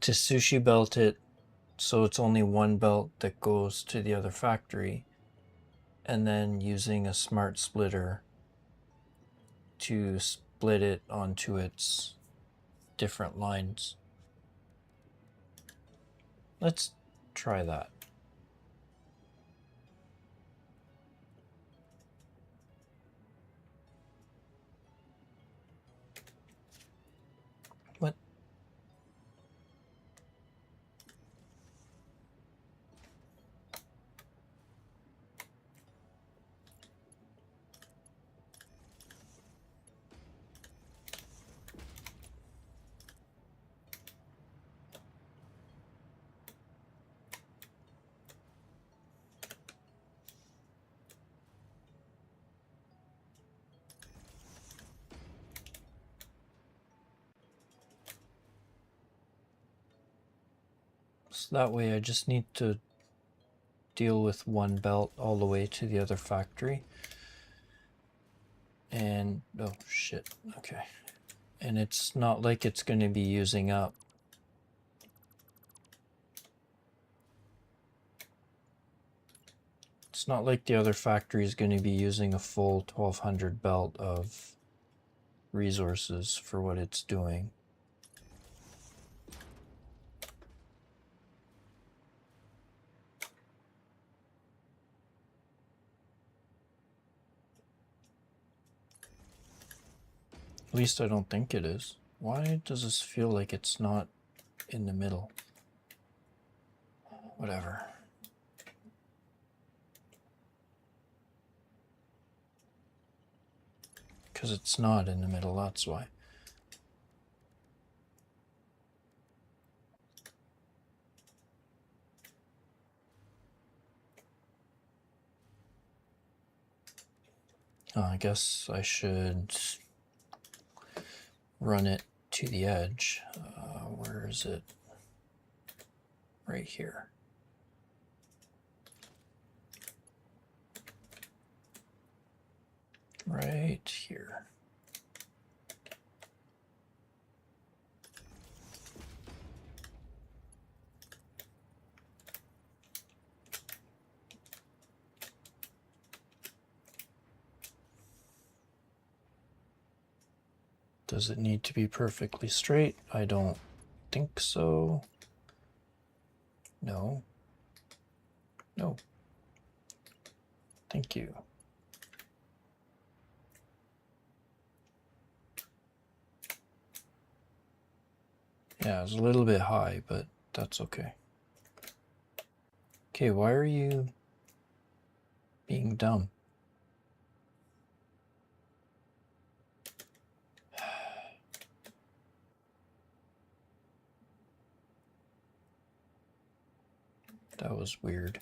Speaker 1: to sushi belt it so it's only one belt that goes to the other factory, and then using a smart splitter to split it onto its different lines. Let's try that. What? So that way I just need to deal with one belt all the way to the other factory. And, oh shit, okay. And it's not like it's going to be using up. It's not like the other factory is going to be using a full 1200 belt of resources for what it's doing. At least I don't think it is. Why does this feel like it's not in the middle? Whatever. Because it's not in the middle, that's why. I guess I should run it to the edge. Where is it? Right here. Right here. Does it need to be perfectly straight? I don't think so. No. No. Thank you. Yeah, it's a little bit high, but that's okay. Okay, why are you being dumb? That was weird.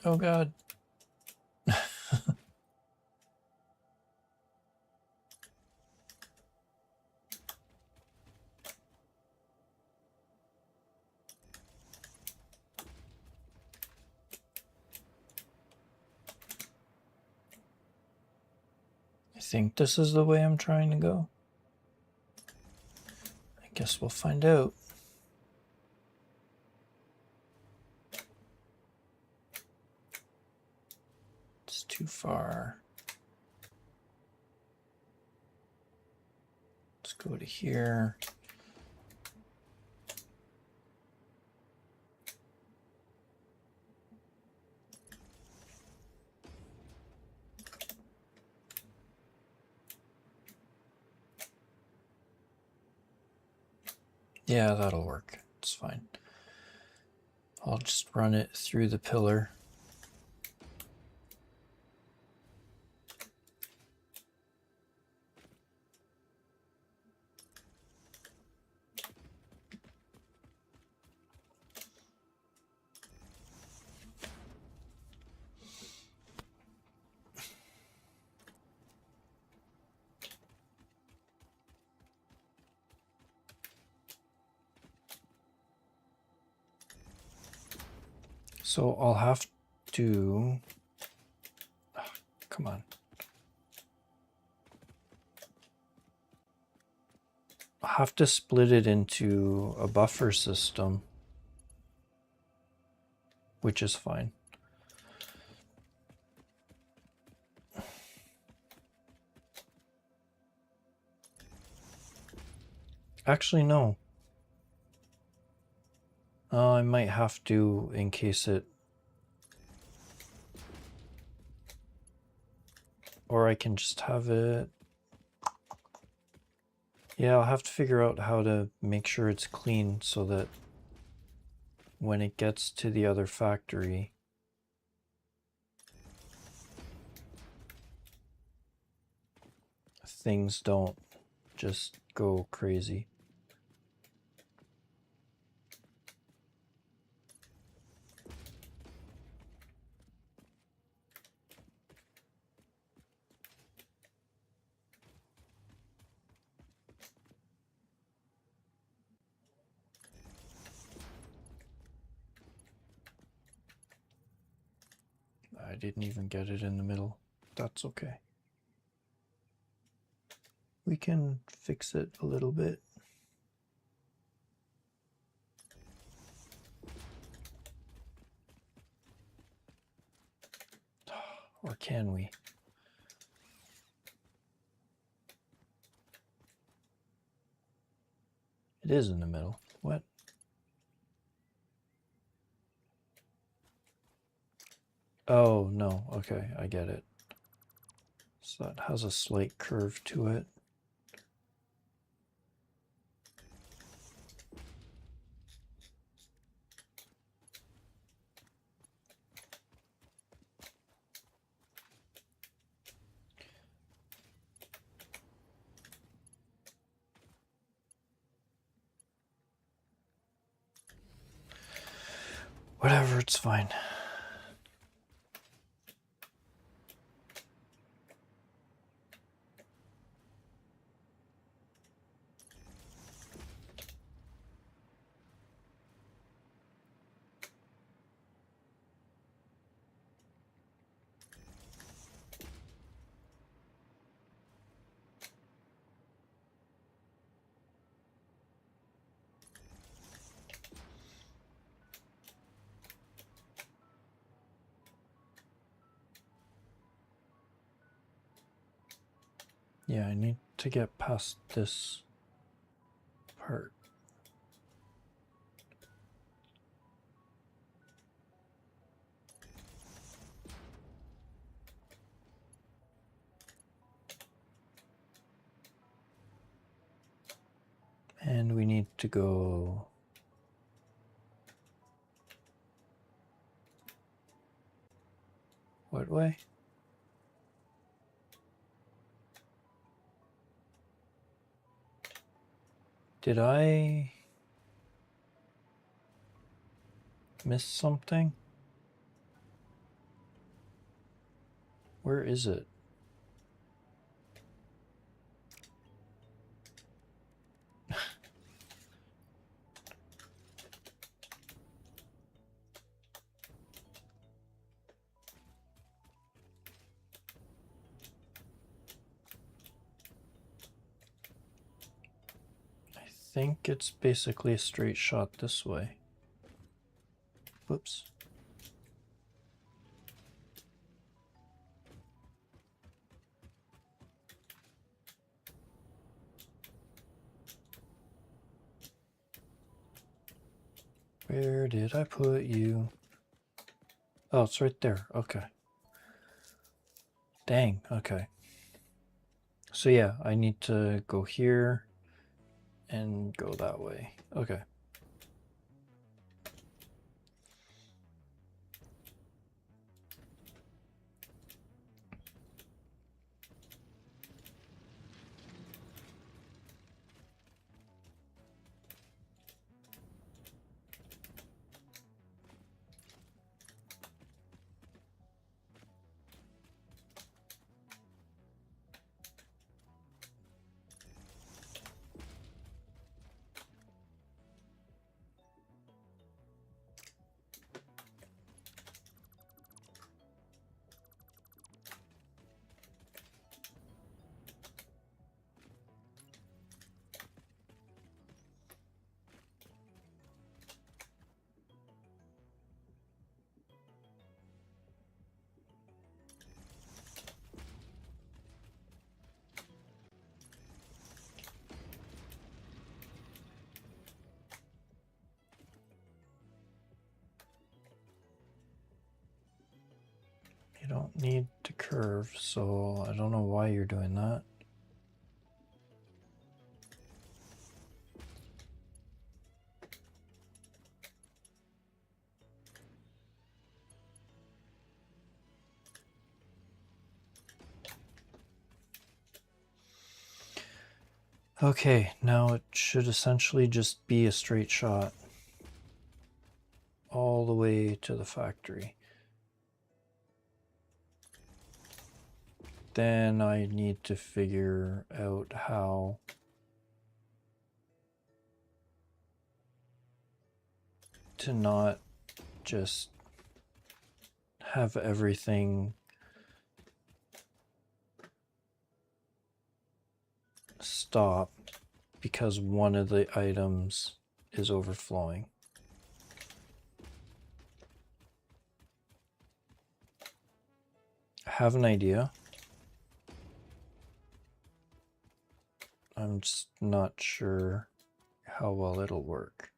Speaker 1: Oh God. I think this is the way I'm trying to go. I guess we'll find out. It's too far. Let's go to here. Yeah, that'll work. It's fine. I'll just run it through the pillar. So I'll have to, come on. I'll have to split it into a buffer system, which is fine. Actually, no. I might have to in case it... Or I can just have it... Yeah, I'll have to figure out how to make sure it's clean so that when it gets to the other factory, things don't just go crazy. I didn't even get it in the middle. That's okay. We can fix it a little bit. Or can we? It is in the middle. What? Oh, no. Okay, I get it. So that has a slight curve to it. Whatever, it's fine. Yeah, I need to get past this part. And we need to go... What way? Did I miss something? Where is it? I think it's basically a straight shot this way. Whoops. Where did I put you? Oh, it's right there. Okay. Dang, okay. So yeah, I need to go here and go that way. Okay. You don't need to curve, so I don't know why you're doing that. Okay, now it should essentially just be a straight shot all the way to the factory. Then I need to figure out how to not just have everything stop because one of the items is overflowing. I have an idea. I'm just not sure how well it'll work.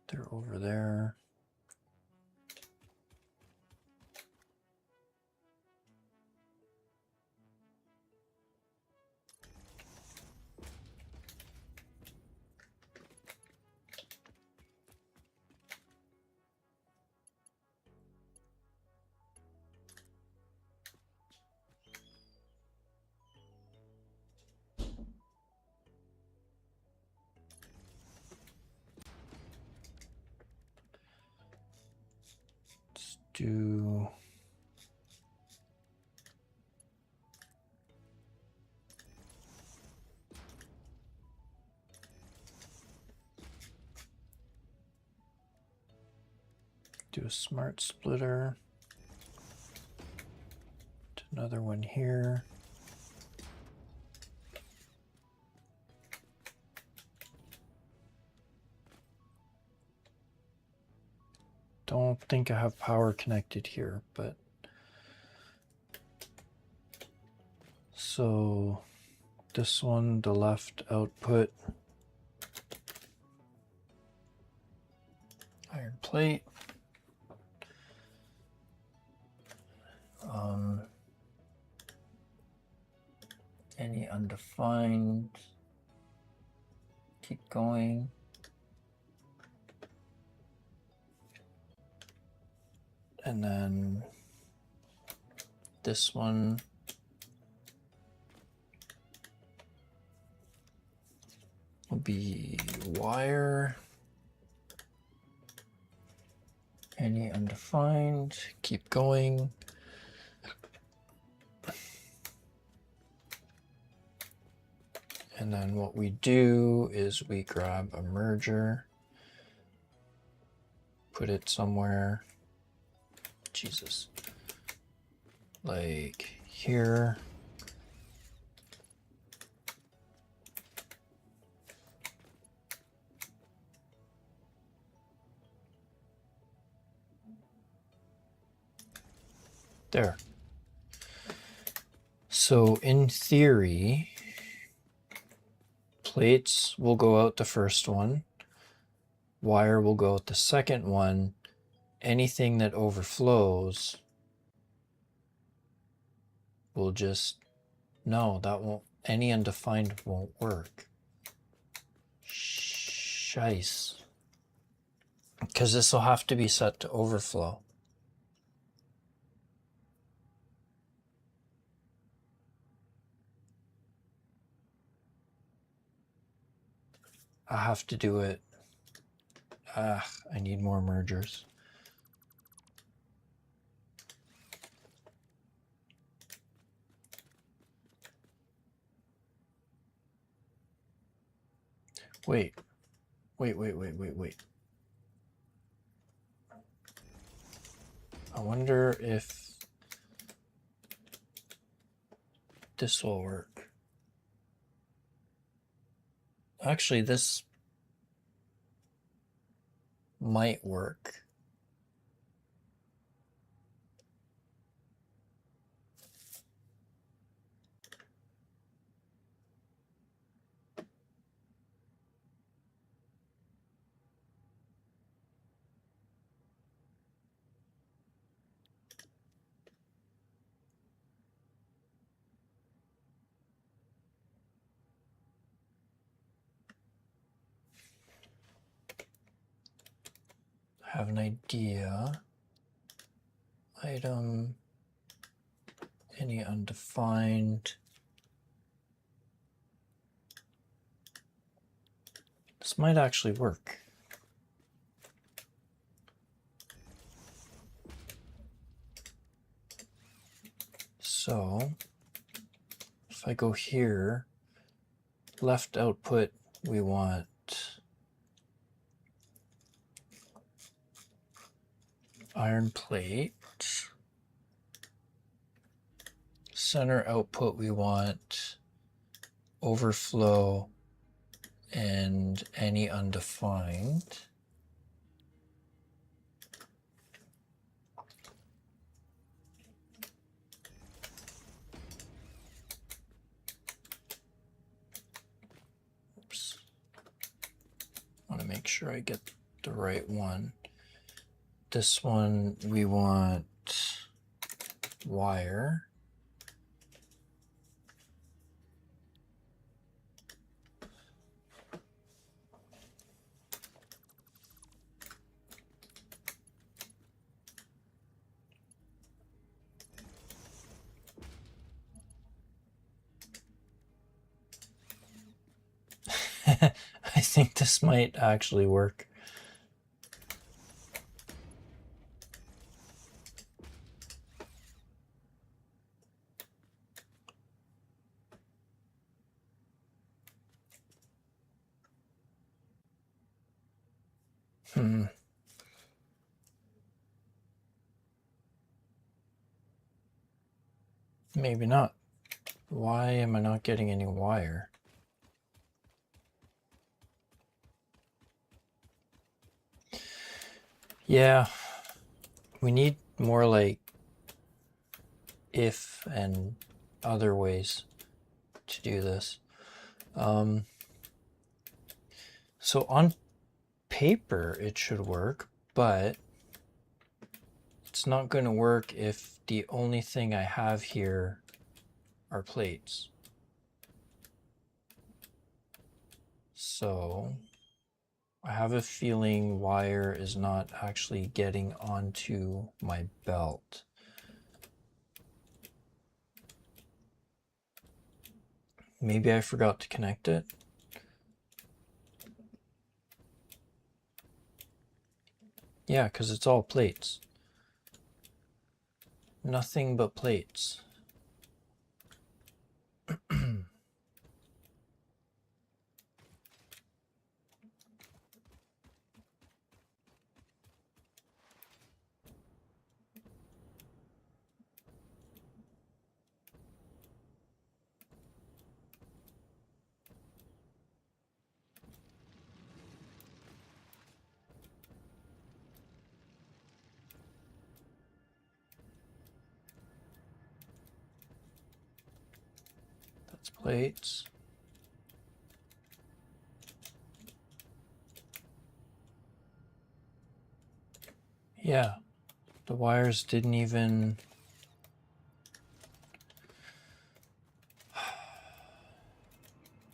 Speaker 1: They're over there. Let's do a smart splitter. Another one here. Don't think I have power connected here, but so this one, the left output, iron plate. Any undefined, keep going. And then this one will be wire. Any undefined, keep going. And then what we do is we grab a merger, put it somewhere, Jesus, like here. There. So in theory, plates will go out the first one, wire will go out the second one. Anything that overflows will just, no, that won't, any undefined won't work. Shice. Because this will have to be set to overflow. I have to do it. I need more mergers. Wait. I wonder if this will work. Actually, this might work. have an idea. Item, any undefined. This might actually work. So if I go here, left output, we want iron plate. Center output, we want overflow and any undefined. Oops. I want to make sure I get the right one. This one, we want wire. I think this might actually work. Maybe not. Why am I not getting any wire? Yeah, we need more like if and other ways to do this. So on paper it should work, but it's not going to work if the only thing I have here are plates. So I have a feeling wire is not actually getting onto my belt. Maybe I forgot to connect it. Yeah, because it's all plates. Nothing but plates. That's plates. Yeah, the wires didn't even...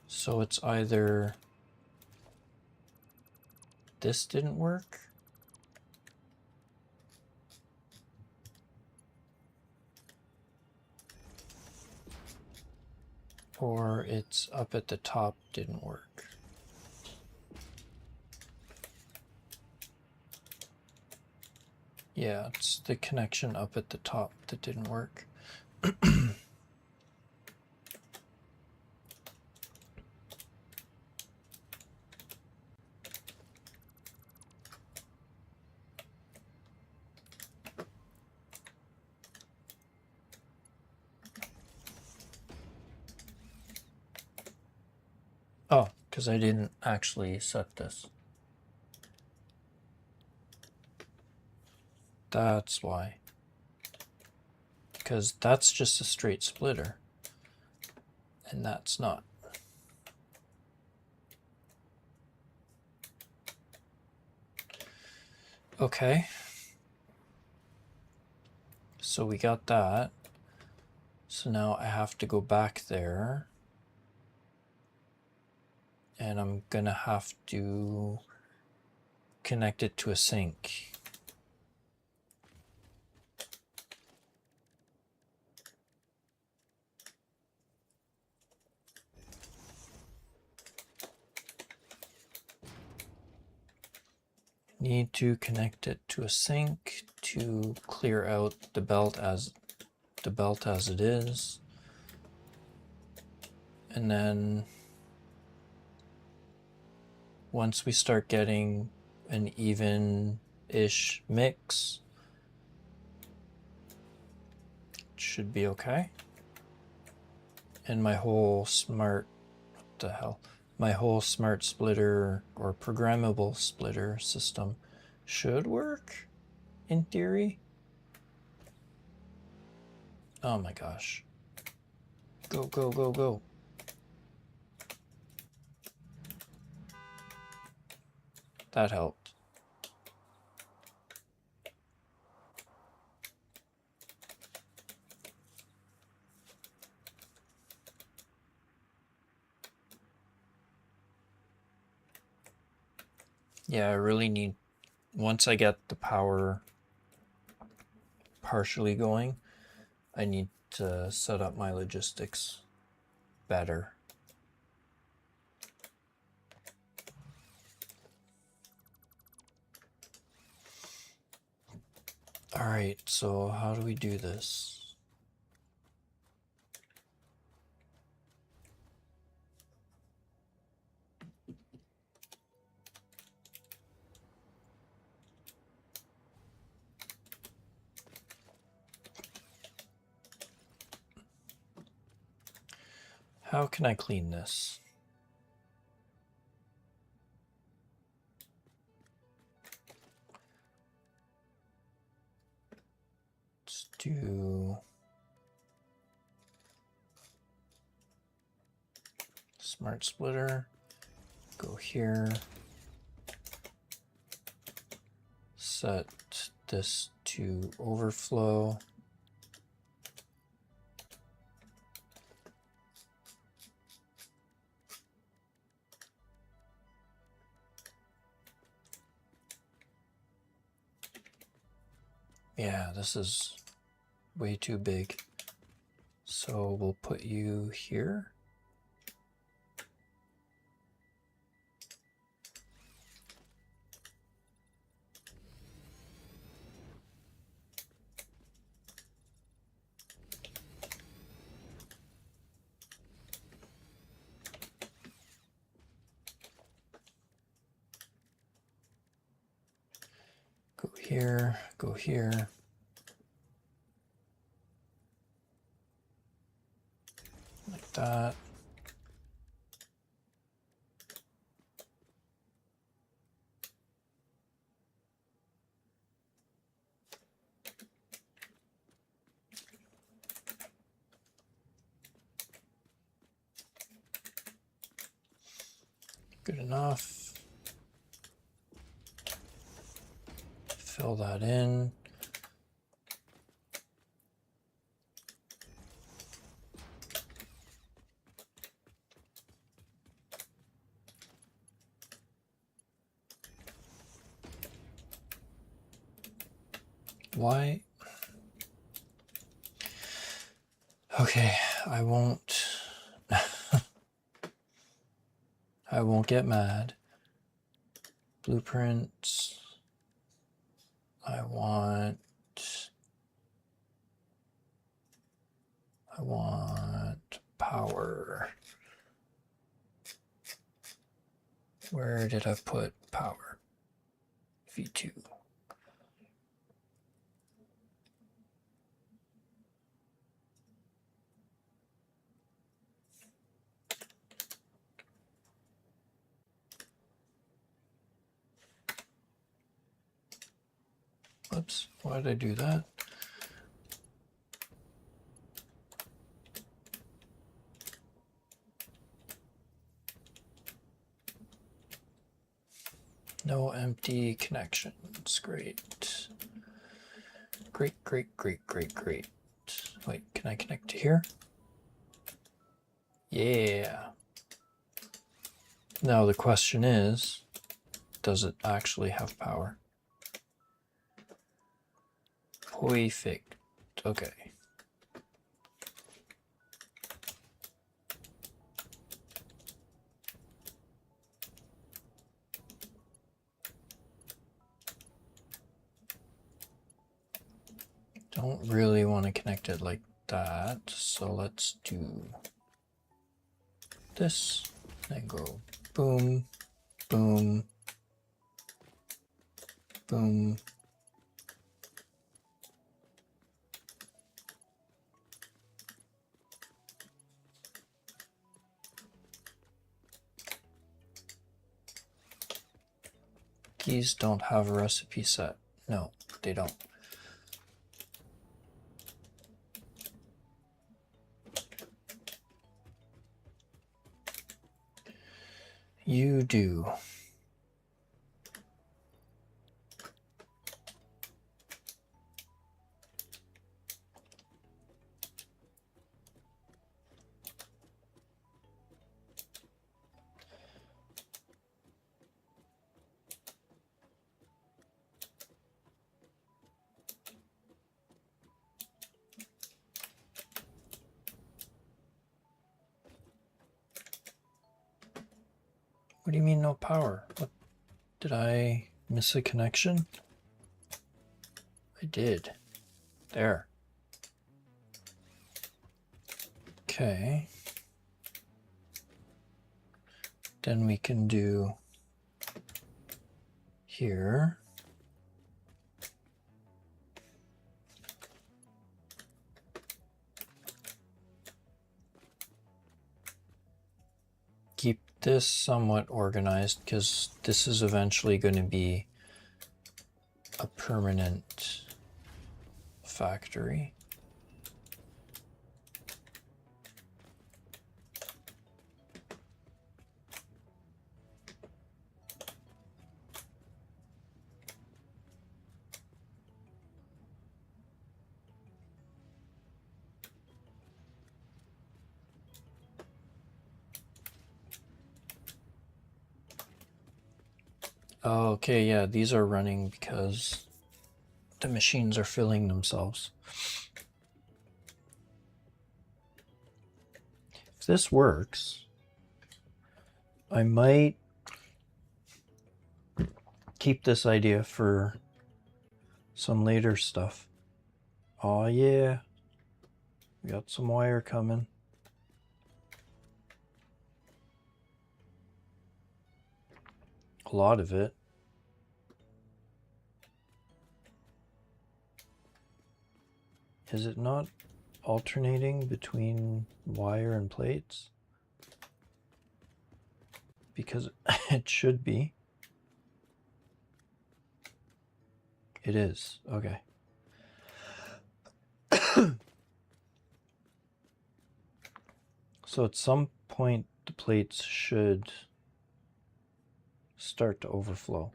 Speaker 1: So it's either this didn't work, or it's up at the top didn't work. Yeah, it's the connection up at the top that didn't work. Oh, because I didn't actually set this. That's why. Because that's just a straight splitter, and that's not. Okay. So we got that. So now I have to go back there. And I'm gonna have to connect it to a sink. Need to connect it to a sink to clear out the belt as it is. And then once we start getting an even-ish mix, it should be okay. And my whole smart splitter or programmable splitter system should work in theory. Oh my gosh. Go, go, go, go. That helped. Yeah, I really need, once I get the power partially going, I need to set up my logistics better. All right, so how do we do this? How can I clean this? Let's do smart splitter, go here, set this to overflow. Yeah, this is way too big. So we'll put you here. Go here, go here. Like that. Good enough. Fill that in. Why? Okay, I won't I won't get mad. Blueprints. I want power. Where did I put power? V2. Oops, why did I do that? No empty connections. Great. Great, great, great, great, great. Wait, can I connect to here? Yeah. Now the question is, does it actually have power? Perfect. Okay. Don't really want to connect it like that, so let's do this, then go boom, boom, boom. These don't have a recipe set. No, they don't. You do. What do you mean no power? What, did I miss a connection? I did. There. Okay. Then we can do here. Keep this somewhat organized because this is eventually going to be a permanent factory. Oh, okay, yeah, these are running because the machines are filling themselves. If this works, I might keep this idea for some later stuff. Oh yeah, we got some wire coming. A lot of it. Is it not alternating between wire and plates? Because it should be. It is. Okay. So at some point the plates should start to overflow.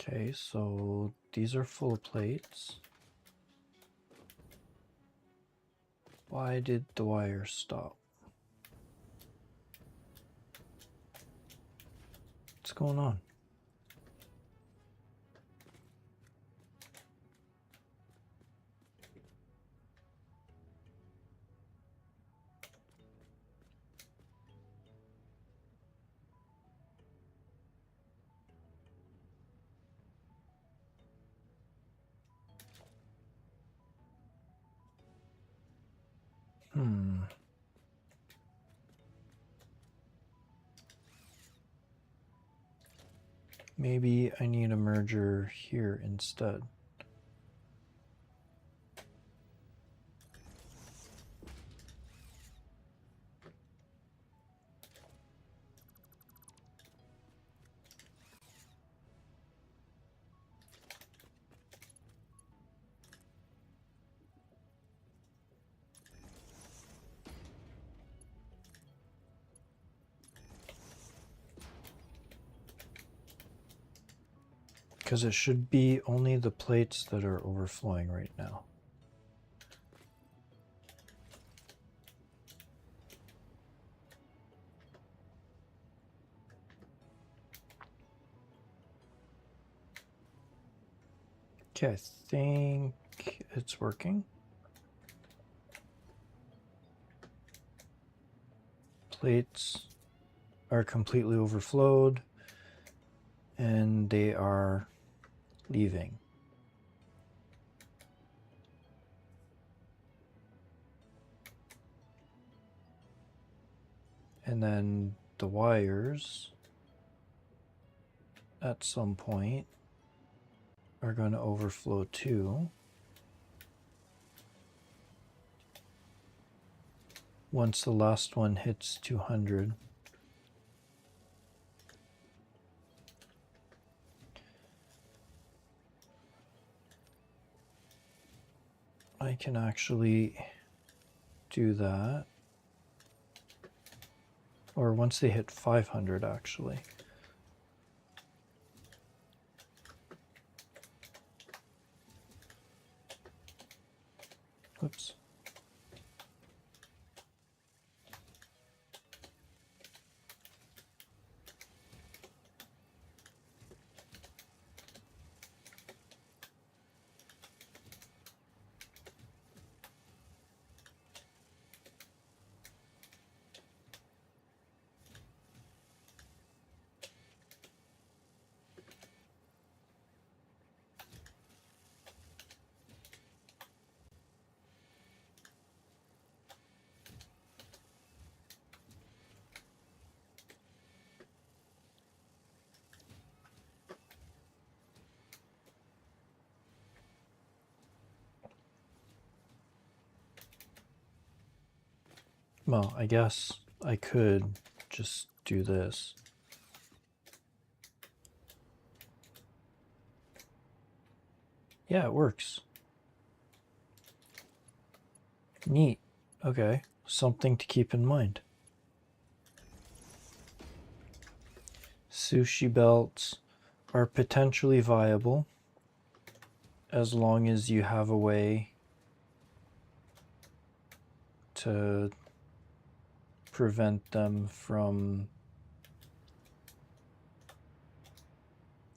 Speaker 1: Okay, so these are full plates. Why did the wire stop? What's going on? Maybe I need a merger here instead. Because it should be only the plates that are overflowing right now. Okay, I think it's working. Plates are completely overflowed and they are leaving. And then the wires at some point are going to overflow too. Once the last one hits 200. I can actually do that. Or once they hit 500 actually. Oops. Well, I guess I could just do this. Yeah, it works. Neat. Okay, something to keep in mind. Sushi belts are potentially viable as long as you have a way to prevent them from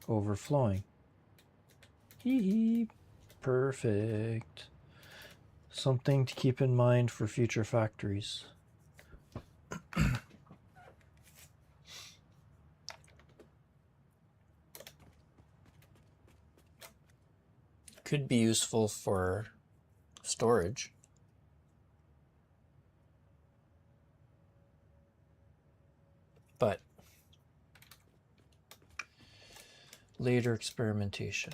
Speaker 1: overflowing. Hee, perfect. Something to keep in mind for future factories. Could be useful for storage. But later experimentation.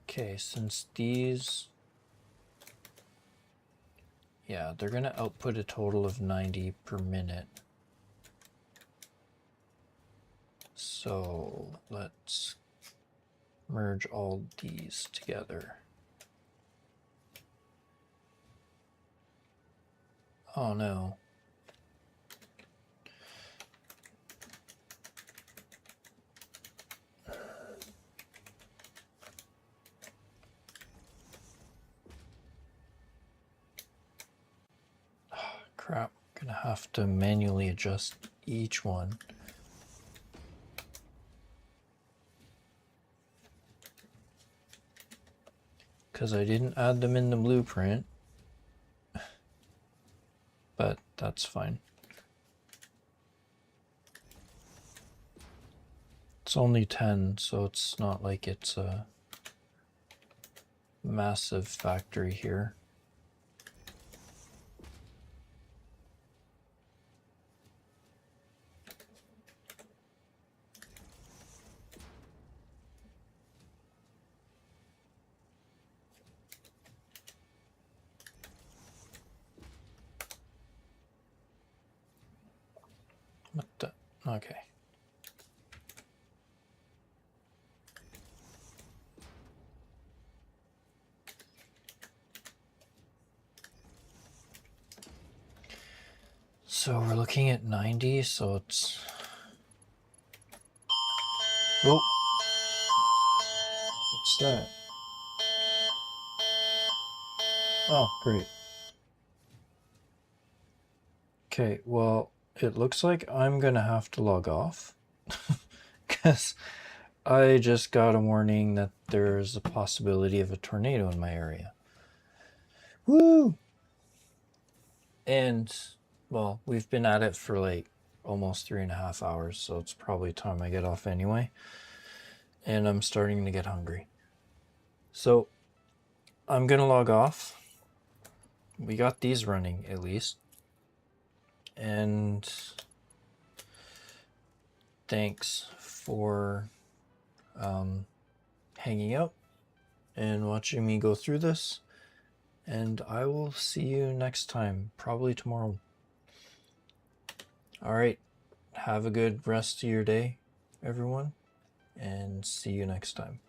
Speaker 1: Okay, since these, yeah, they're gonna output a total of 90 per minute. So let's merge all these together. Oh no. Crap, gonna have to manually adjust each one. Because I didn't add them in the blueprint. But that's fine. It's only 10, so it's not like it's a massive factory here. What the? Okay. So we're looking at 90, so it's Oh, what's that? Oh, great. Okay, well, it looks like I'm gonna have to log off because I just got a warning that there's a possibility of a tornado in my area. Woo! And, well, we've been at it for like almost 3.5 hours, so it's probably time I get off anyway. And I'm starting to get hungry. So, I'm gonna log off. We got these running at least. And thanks for hanging out and watching me go through this. And I will see you next time, probably tomorrow. All right. Have a good rest of your day, everyone, and see you next time.